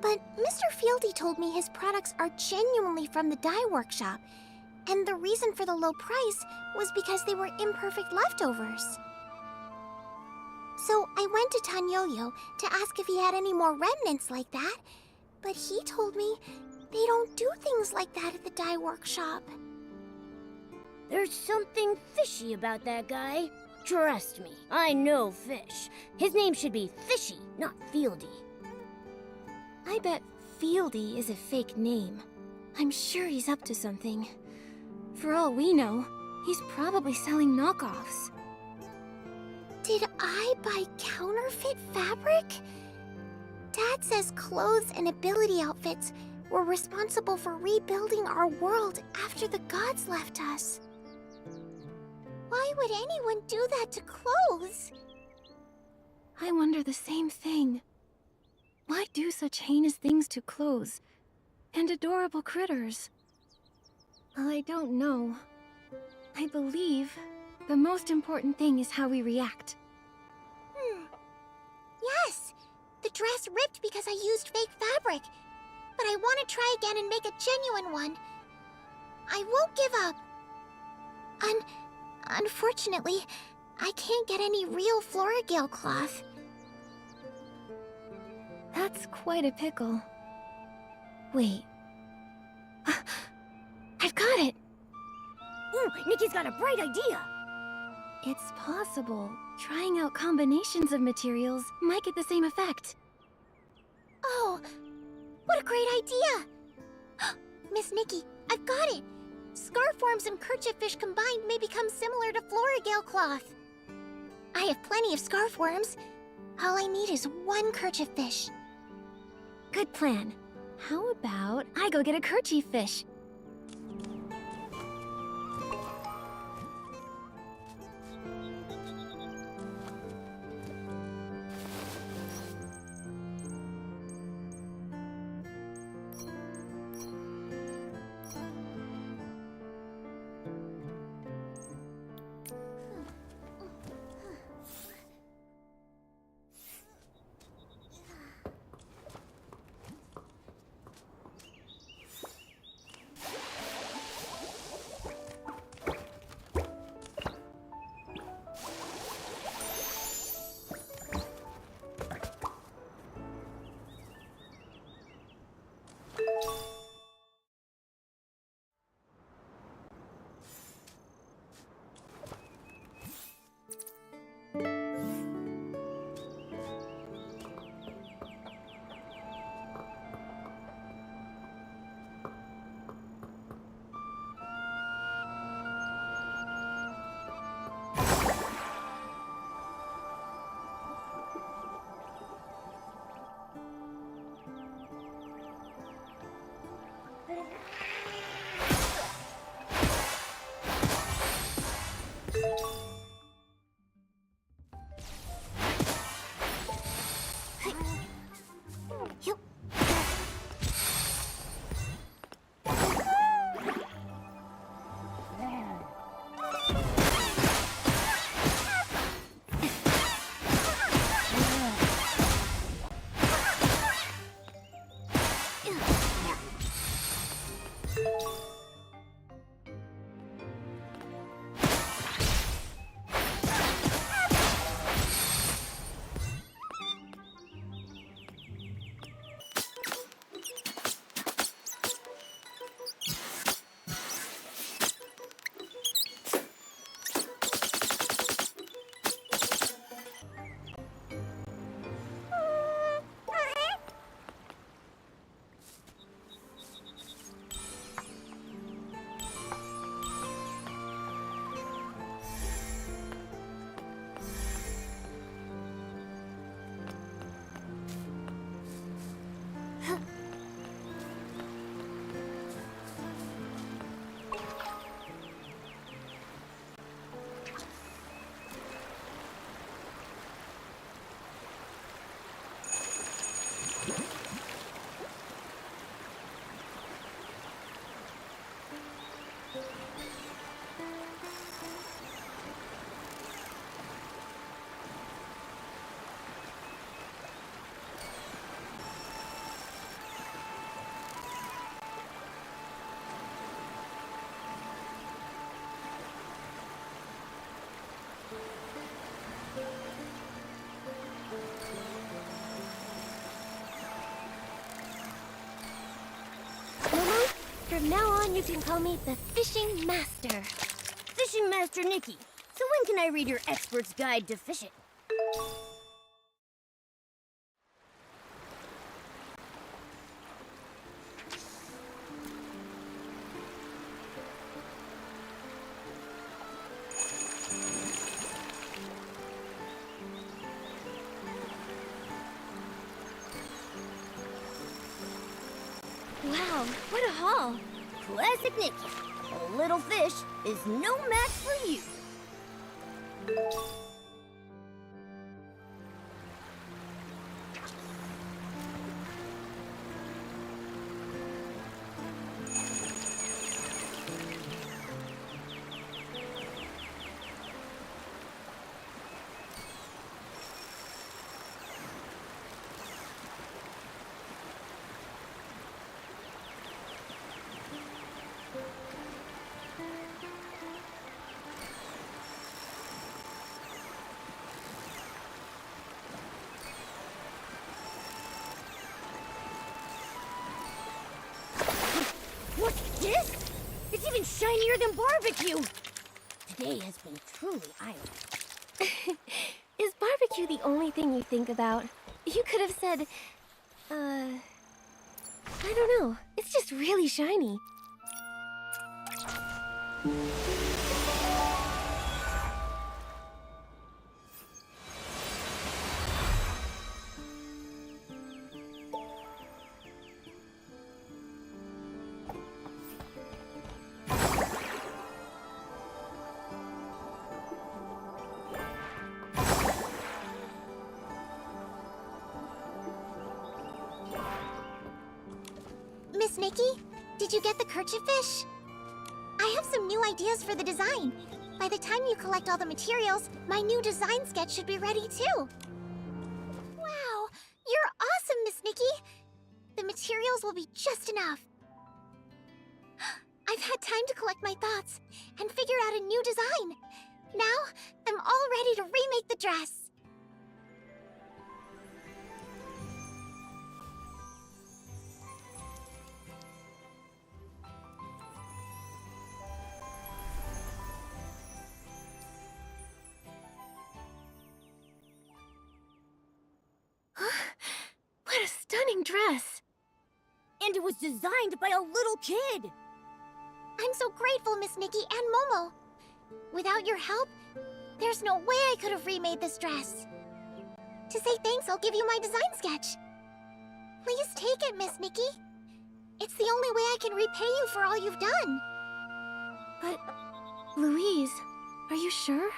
A: But Mr. Fieldy told me his products are genuinely from the dye workshop. And the reason for the low price was because they were imperfect leftovers. So I went to Tanyoyo to ask if he had any more remnants like that. But he told me they don't do things like that at the dye workshop.
C: There's something fishy about that guy. Trust me, I know fish. His name should be Fishy, not Fieldy.
D: I bet Fieldy is a fake name. I'm sure he's up to something. For all we know, he's probably selling knockoffs.
A: Did I buy counterfeit fabric? Dad says clothes and ability outfits were responsible for rebuilding our world after the gods left us. Why would anyone do that to clothes?
D: I wonder the same thing. Why do such heinous things to clothes and adorable critters? Well, I don't know. I believe the most important thing is how we react.
A: Yes! The dress ripped because I used fake fabric. But I want to try again and make a genuine one. I won't give up. Unfortunately, I can't get any real Florigale cloth.
D: That's quite a pickle. Wait. I've got it!
C: Nikki's got a bright idea!
D: It's possible. Trying out combinations of materials might get the same effect.
A: Oh, what a great idea! Miss Nikki, I've got it! Scarf worms and kerchief fish combined may become similar to Florigale cloth. I have plenty of scarf worms. All I need is one kerchief fish.
D: Good plan. How about I go get a kerchief fish?
A: From now on, you can call me the Fishing Master.
C: Fishing Master Nikki. So when can I read your expert's guide to fishing?
A: Wow, what a haul!
C: Classic Nikki. A little fish is no match for you. What's this? It's even shinier than barbecue! Today has been truly eye-opening.
A: Is barbecue the only thing you think about? You could have said, I don't know. It's just really shiny. Miss Nikki, did you get the kerchief fish? I have some new ideas for the design. By the time you collect all the materials, my new design sketch should be ready too. Wow, you're awesome, Miss Nikki. The materials will be just enough. I've had time to collect my thoughts and figure out a new design. Now, I'm all ready to remake the dress. What a stunning dress!
C: And it was designed by a little kid!
A: I'm so grateful, Miss Nikki and Momo. Without your help, there's no way I could have remade this dress. To say thanks, I'll give you my design sketch. Please take it, Miss Nikki. It's the only way I can repay you for all you've done.
D: But, Louise, are you sure?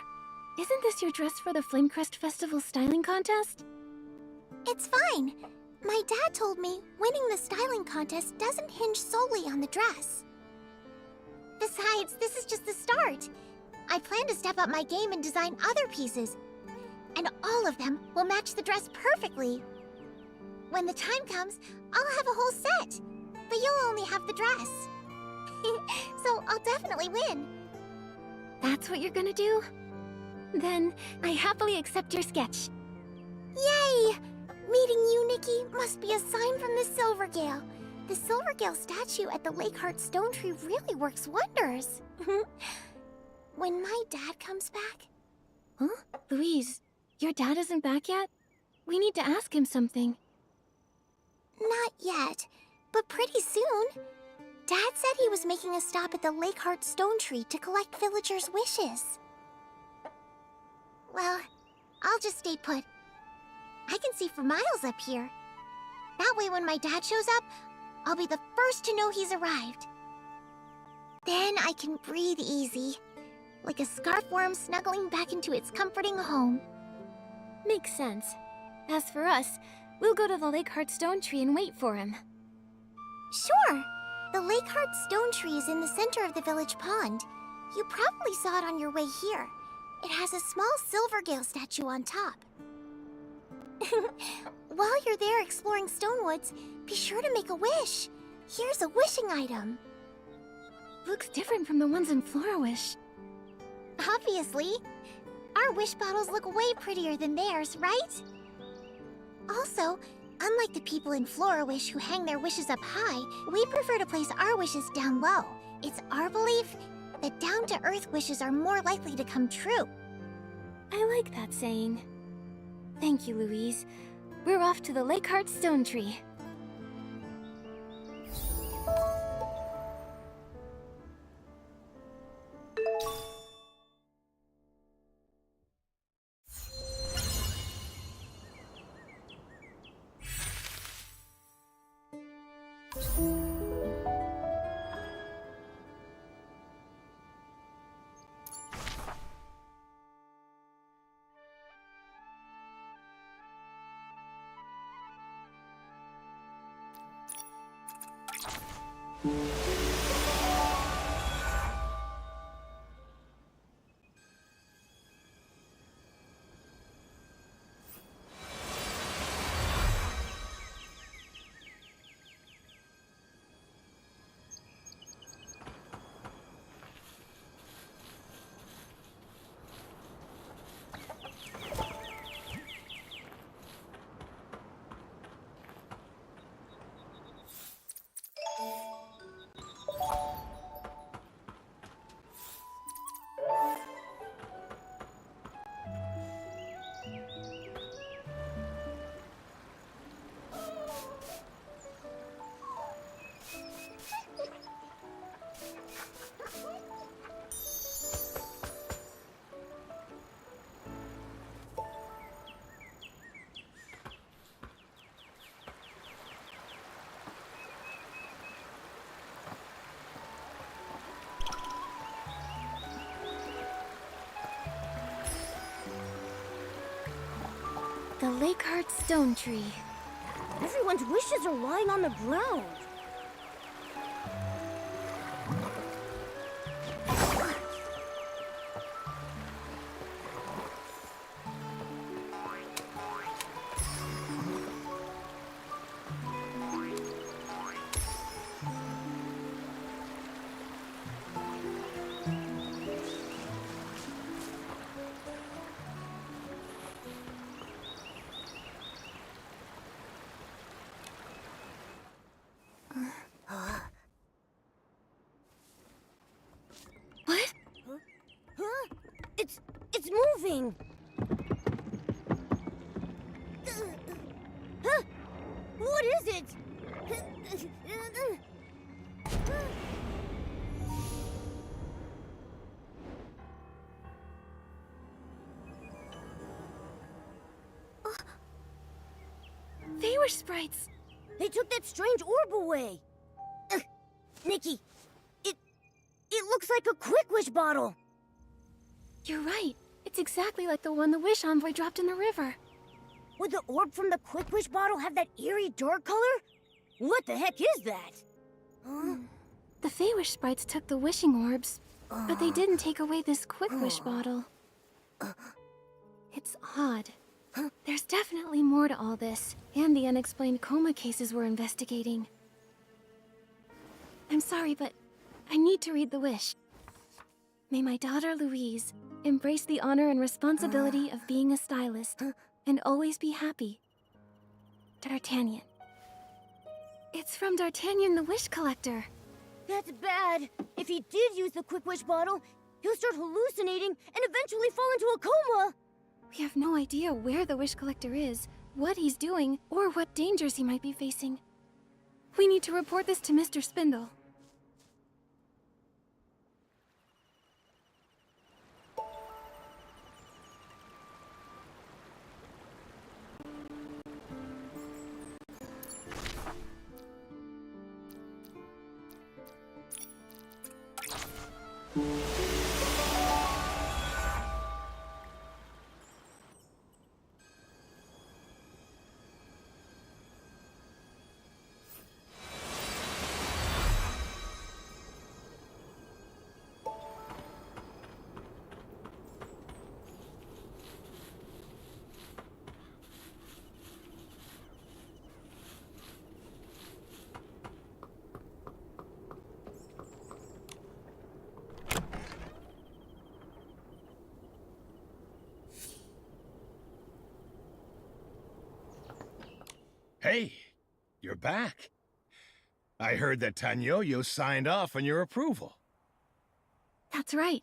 D: Isn't this your dress for the Flamecrest Festival styling contest?
A: It's fine. My dad told me winning the styling contest doesn't hinge solely on the dress. Besides, this is just the start. I plan to step up my game and design other pieces. And all of them will match the dress perfectly. When the time comes, I'll have a whole set. But you'll only have the dress. So I'll definitely win.
D: That's what you're gonna do? Then, I happily accept your sketch.
A: Yay! Meeting you, Nikki, must be a sign from the Silvergale. The Silvergale statue at the Lakeheart Stone Tree really works wonders. When my dad comes back...
D: Huh? Louise, your dad isn't back yet? We need to ask him something.
A: Not yet, but pretty soon. Dad said he was making a stop at the Lakeheart Stone Tree to collect villagers' wishes. Well, I'll just stay put. I can see for miles up here. That way when my dad shows up, I'll be the first to know he's arrived. Then I can breathe easy, like a scarf worm snuggling back into its comforting home.
D: Makes sense. As for us, we'll go to the Lakeheart Stone Tree and wait for him.
A: Sure! The Lakeheart Stone Tree is in the center of the village pond. You probably saw it on your way here. It has a small Silvergale statue on top. While you're there exploring Stonewoods, be sure to make a wish. Here's a wishing item.
D: Looks different from the ones in Florawish.
A: Obviously. Our wish bottles look way prettier than theirs, right? Also, Unlike the people in Florawish who hang their wishes up high, we prefer to place our wishes down low. It's our belief that down-to-earth wishes are more likely to come true.
D: I like that saying. Thank you, Louise. We're off to the Lakeheart Stone Tree. The Lakeheart Stone Tree.
C: Everyone's wishes are lying on the ground.
D: What?
C: Huh? It's moving. Huh? What is it?
D: They were sprites.
C: They took that strange orb away. Nikki, it looks like a Quick Wish bottle.
D: You're right. It's exactly like the one the Wish Envoy dropped in the river.
C: Would the orb from the Quick Wish bottle have that eerie dark color? What the heck is that? Huh?
D: The Feywish sprites took the wishing orbs, but they didn't take away this Quick Wish bottle. It's odd. There's definitely more to all this, and the unexplained coma cases we're investigating. I'm sorry, but I need to read the wish. May my daughter Louise embrace the honor and responsibility of being a stylist, and always be happy. D'Artagnan. It's from D'Artagnan the Wish Collector.
C: That's bad. If he did use the Quick Wish bottle, he'll start hallucinating and eventually fall into a coma.
D: We have no idea where the Wish Collector is, what he's doing, or what dangers he might be facing. We need to report this to Mr. Spindle.
H: Hey, you're back. I heard that Tanyoyo signed off on your approval.
D: That's right.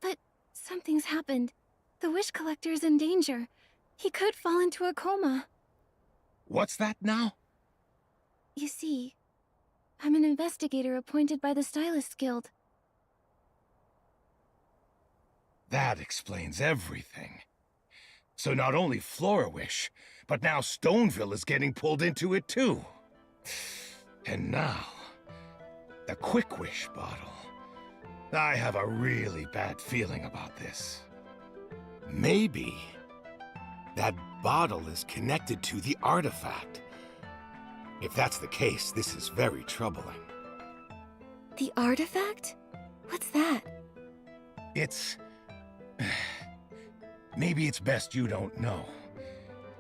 D: But something's happened. The Wish Collector's in danger. He could fall into a coma.
H: What's that now?
D: You see, I'm an investigator appointed by the Stylist Guild.
H: That explains everything. So not only Florawish, but now Stoneville is getting pulled into it too. And now, the Quick Wish bottle. I have a really bad feeling about this. Maybe that bottle is connected to the artifact. If that's the case, this is very troubling.
D: The artifact? What's that?
H: It's... Maybe it's best you don't know.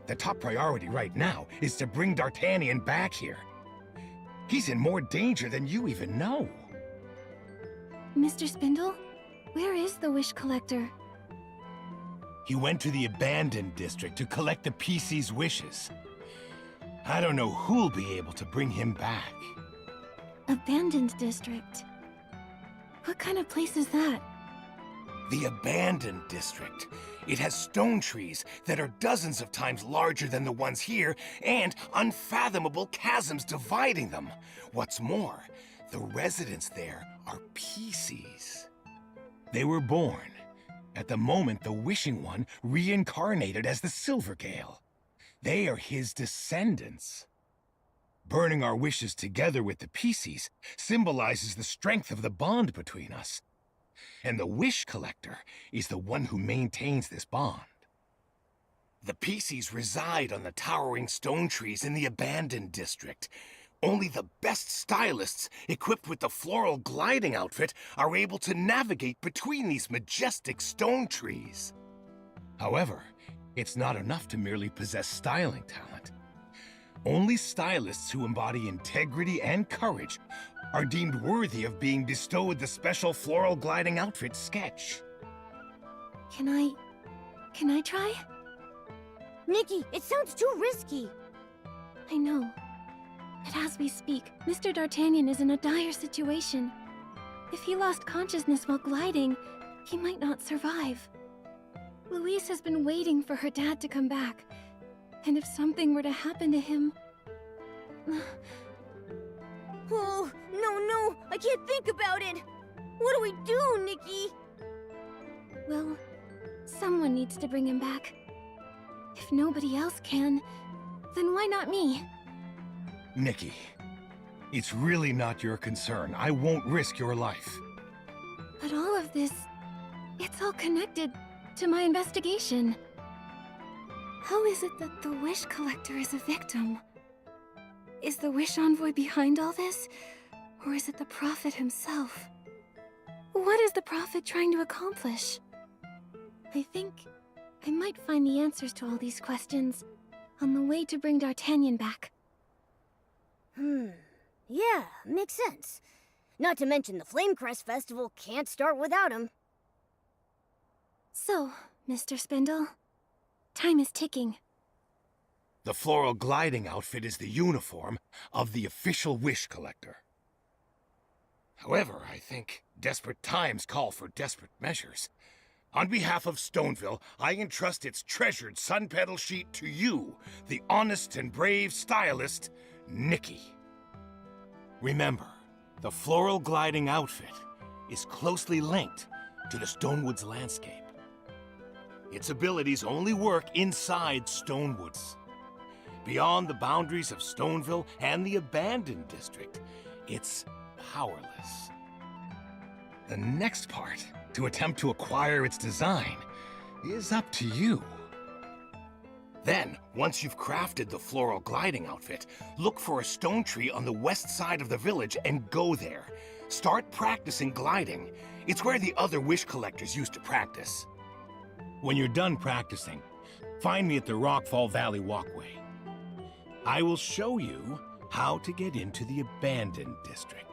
H: The top priority right now is to bring D'Artagnan back here. He's in more danger than you even know.
D: Mr. Spindle? Where is the Wish Collector?
H: He went to the abandoned district to collect the PC's wishes. I don't know who'll be able to bring him back.
D: Abandoned district? What kind of place is that?
H: The abandoned district. It has stone trees that are dozens of times larger than the ones here, and unfathomable chasms dividing them. What's more, the residents there are PCs. They were born at the moment the Wishing One reincarnated as the Silvergale. They are his descendants. Burning our wishes together with the PCs symbolizes the strength of the bond between us. And the Wish Collector is the one who maintains this bond. The PCs reside on the towering stone trees in the abandoned district. Only the best stylists, equipped with the floral gliding outfit, are able to navigate between these majestic stone trees. However, it's not enough to merely possess styling talent. Only stylists who embody integrity and courage are deemed worthy of being bestowed the special floral gliding outfit sketch.
D: Can I try?
C: Nikki, it sounds too risky.
D: I know. But as we speak, Mr. D'Artagnan is in a dire situation. If he lost consciousness while gliding, he might not survive. Louise has been waiting for her dad to come back. And if something were to happen to him...
C: Oh, no, I can't think about it. What do we do, Nikki?
D: Well, someone needs to bring him back. If nobody else can, then why not me?
H: Nikki, it's really not your concern. I won't risk your life.
D: But all of this, it's all connected to my investigation. How is it that the Wish Collector is a victim? Is the Wish Envoy behind all this? Or is it the Prophet himself? What is the Prophet trying to accomplish? I think I might find the answers to all these questions on the way to bring D'Artagnan back.
C: Yeah, makes sense. Not to mention the Flamecrest Festival can't start without him.
D: So, Mr. Spindle, time is ticking.
H: The floral gliding outfit is the uniform of the official Wish Collector. However, I think desperate times call for desperate measures. On behalf of Stoneville, I entrust its treasured sun petal sheet to you, the honest and brave stylist, Nikki. Remember, the floral gliding outfit is closely linked to the Stonewood's landscape. Its abilities only work inside Stonewoods. Beyond the boundaries of Stoneville and the abandoned district, it's powerless. The next part, to attempt to acquire its design, is up to you. Then, once you've crafted the floral gliding outfit, look for a stone tree on the west side of the village and go there. Start practicing gliding. It's where the other Wish Collectors used to practice. When you're done practicing, find me at the Rockfall Valley Walkway. I will show you how to get into the abandoned district.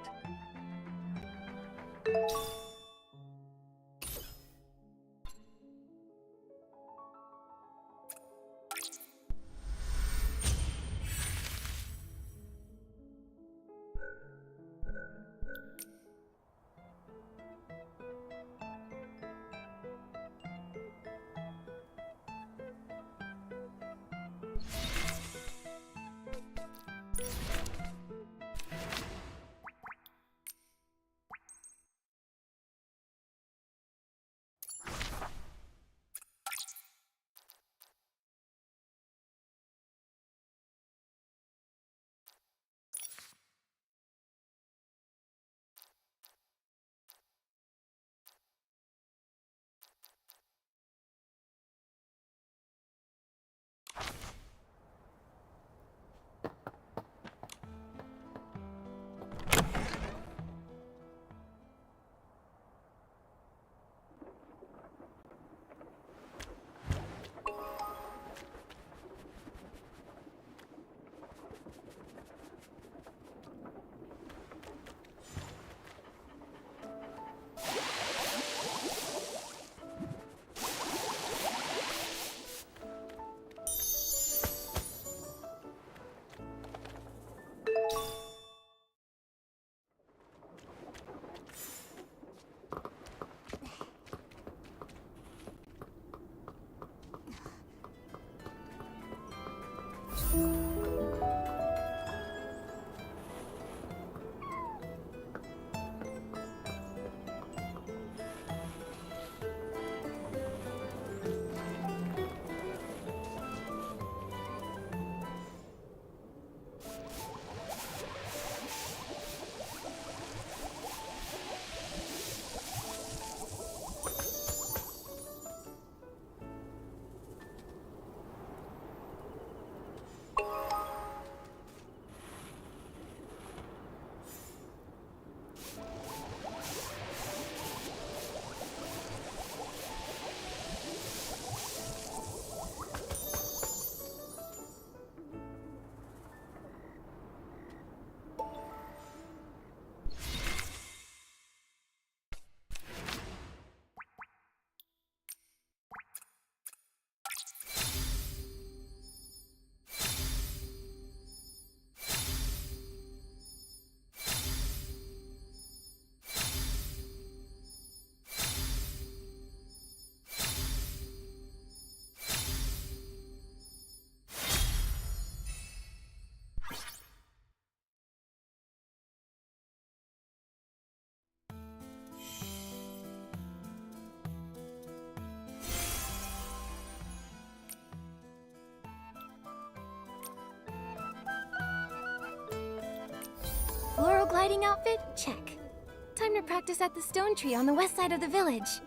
D: gliding outfit? Check. Time to practice at the stone tree on the west side of the village.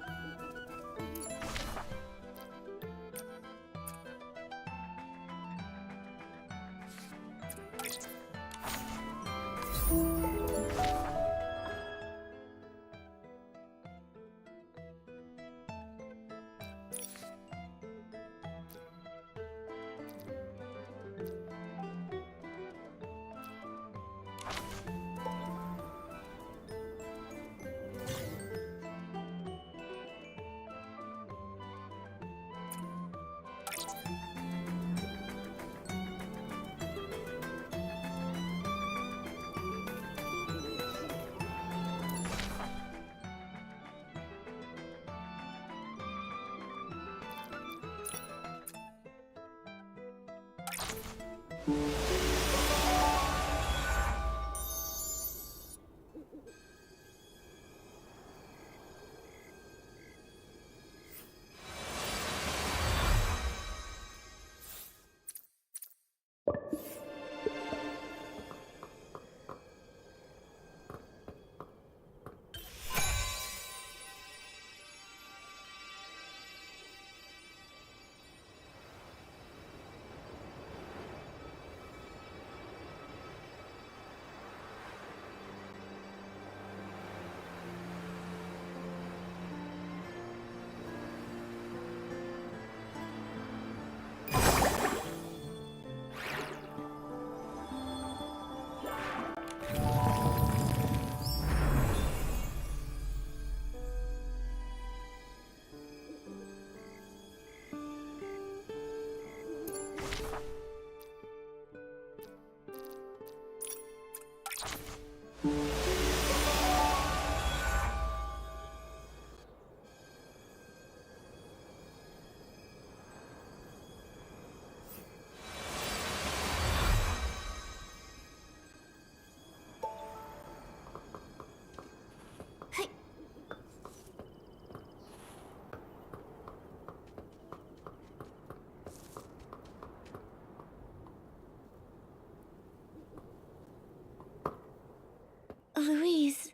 D: Louise.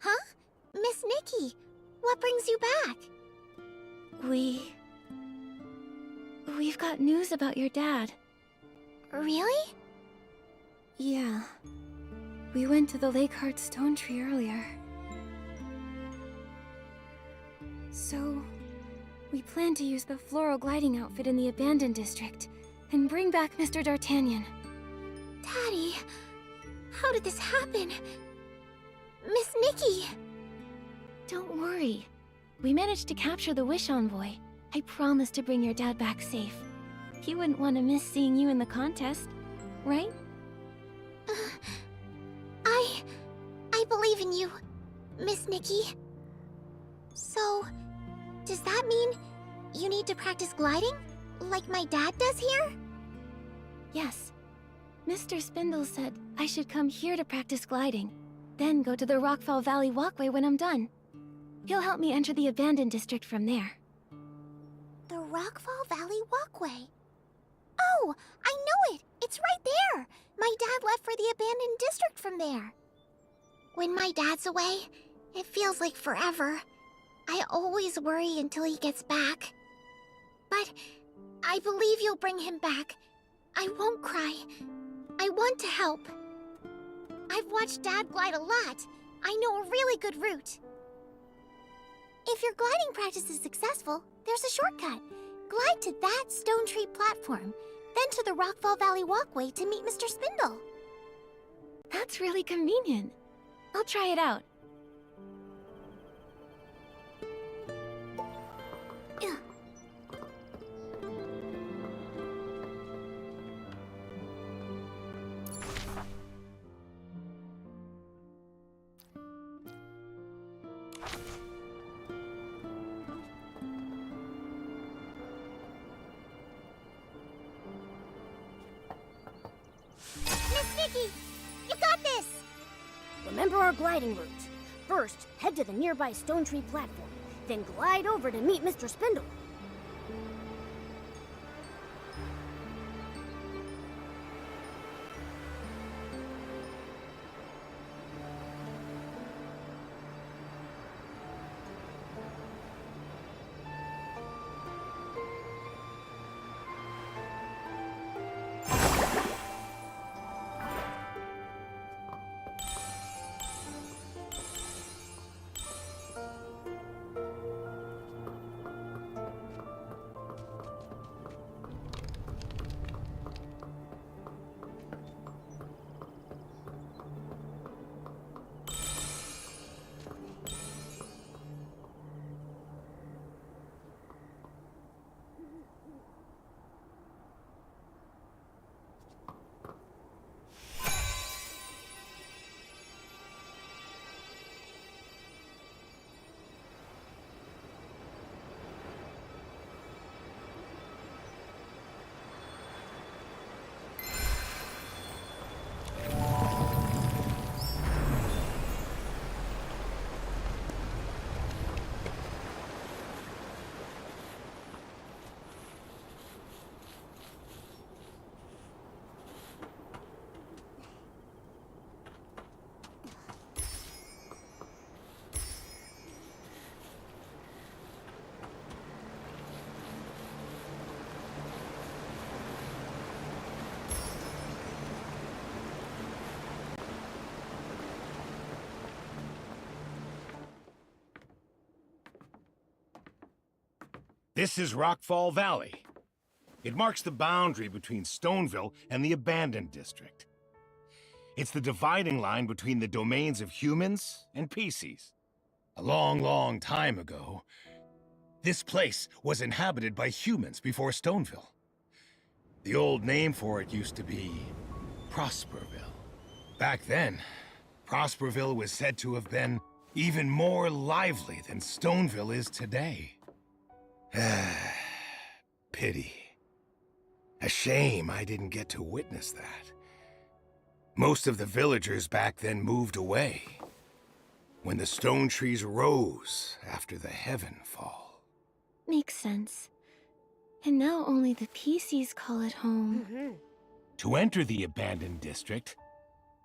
A: Huh? Miss Nikki, what brings you back?
D: We've got news about your dad.
A: Really?
D: Yeah. We went to the Lakeheart Stone Tree earlier. So, we plan to use the floral gliding outfit in the abandoned district and bring back Mr. D'Artagnan.
A: Daddy, how did this happen? Miss Nikki!
D: Don't worry. We managed to capture the Wish Envoy. I promise to bring your dad back safe. He wouldn't want to miss seeing you in the contest, right?
A: I believe in you, Miss Nikki. So, does that mean you need to practice gliding, like my dad does here?
D: Yes. Mr. Spindle said I should come here to practice gliding, then go to the Rockfall Valley walkway when I'm done. He'll help me enter the abandoned district from there.
A: The Rockfall Valley walkway. Oh, I know it! It's right there! My dad left for the abandoned district from there. When my dad's away, it feels like forever. I always worry until he gets back. But I believe you'll bring him back. I won't cry. I want to help. I've watched Dad glide a lot. I know a really good route. If your gliding practice is successful, there's a shortcut. Glide to that stone tree platform, then to the Rockfall Valley walkway to meet Mr. Spindle.
D: That's really convenient. I'll try it out.
A: Miss Nikki, you got this!
C: Remember our gliding route. First, head to the nearby stone tree platform, then glide over to meet Mr. Spindle.
H: This is Rockfall Valley. It marks the boundary between Stoneville and the Abandoned District. It's the dividing line between the domains of humans and PCs. A long, long time ago, this place was inhabited by humans before Stoneville. The old name for it used to be Prosperville. Back then, Prosperville was said to have been even more lively than Stoneville is today. Pity. A shame I didn't get to witness that. Most of the villagers back then moved away when the stone trees rose after the heaven fall.
D: Makes sense. And now only the PCs call it home.
H: To enter the Abandoned District,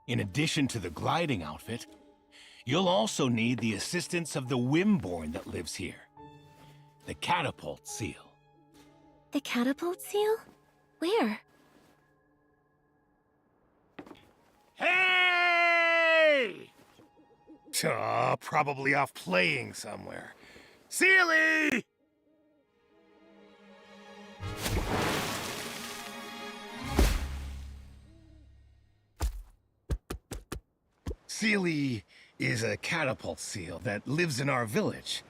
H: in addition to the gliding outfit, you'll also need the assistance of the Wimborn that lives here. The Catapult Seal.
D: The catapult seal? Where?
H: Hey! Probably off playing somewhere. Sealy! Sealy is a catapult seal that lives in our village.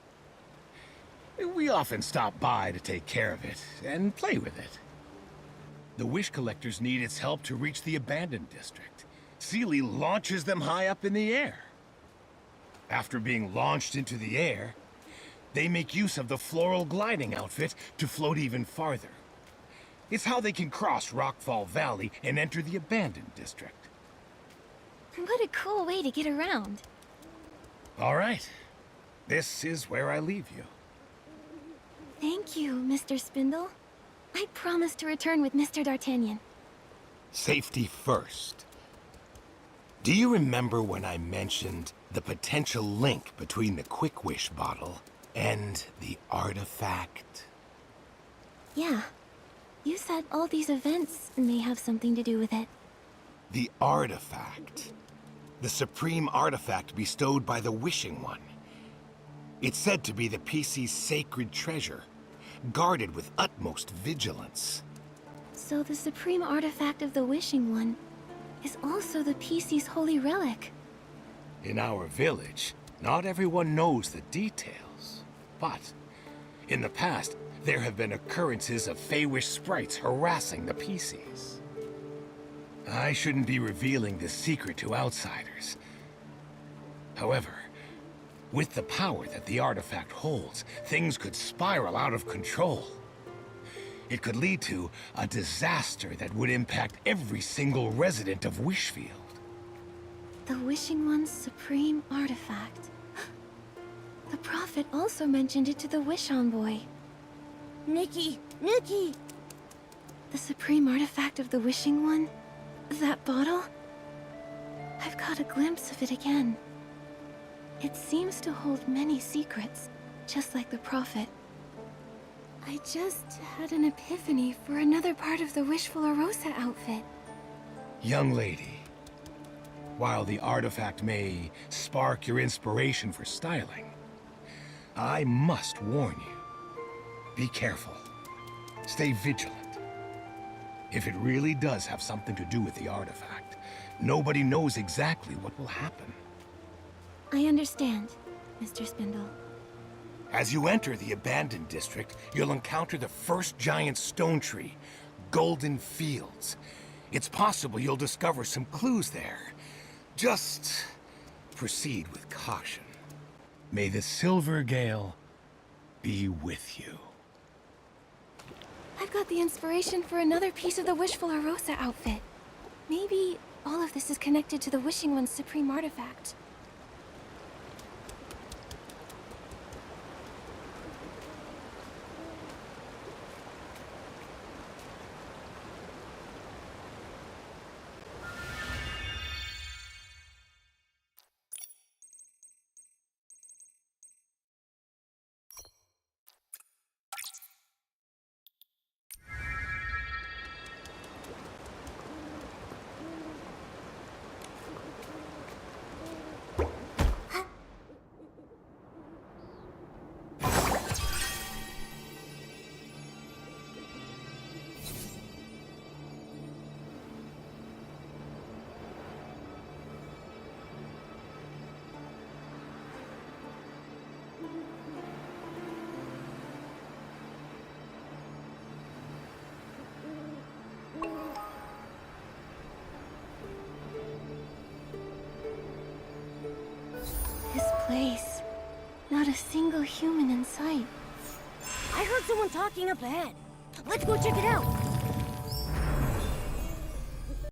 H: We often stop by to take care of it and play with it. The Wish Collectors need its help to reach the Abandoned District. Sealy launches them high up in the air. After being launched into the air, they make use of the floral gliding outfit to float even farther. It's how they can cross Rockfall Valley and enter the Abandoned District.
D: What a cool way to get around.
H: All right. This is where I leave you.
D: Thank you, Mr. Spindle. I promise to return with Mr. D'Artagnan.
H: Safety first. Do you remember when I mentioned the potential link between the Quick Wish bottle and the artifact?
D: Yeah. You said all these events may have something to do with it.
H: The artifact. The supreme artifact bestowed by the Wishing One. It's said to be the PC's sacred treasure, guarded with utmost vigilance.
D: So the supreme artifact of the Wishing One is also the PC's holy relic.
H: In our village, not everyone knows the details. But in the past, there have been occurrences of Feywish sprites harassing the PCs. I shouldn't be revealing this secret to outsiders. However, with the power that the artifact holds, things could spiral out of control. It could lead to a disaster that would impact every single resident of Wishfield.
D: The Wishing One's supreme artifact. The Prophet also mentioned it to the Wish Envoy.
C: Nikki! Nikki!
D: The supreme artifact of the Wishing One? That bottle? I've caught a glimpse of it again. It seems to hold many secrets, just like the Prophet. I just had an epiphany for another part of the Wishful Arosa outfit.
H: Young lady, while the artifact may spark your inspiration for styling, I must warn you. Be careful. Stay vigilant. If it really does have something to do with the artifact, nobody knows exactly what will happen.
D: I understand, Mr. Spindle.
H: As you enter the Abandoned District, you'll encounter the first giant stone tree, Golden Fields. It's possible you'll discover some clues there. Just proceed with caution. May the Silver Gale be with you.
D: I've got the inspiration for another piece of the Wishful Arosa outfit. Maybe all of this is connected to the Wishing One's supreme artifact. place. Not a single human in sight.
C: I heard someone talking up ahead. Let's go check it out.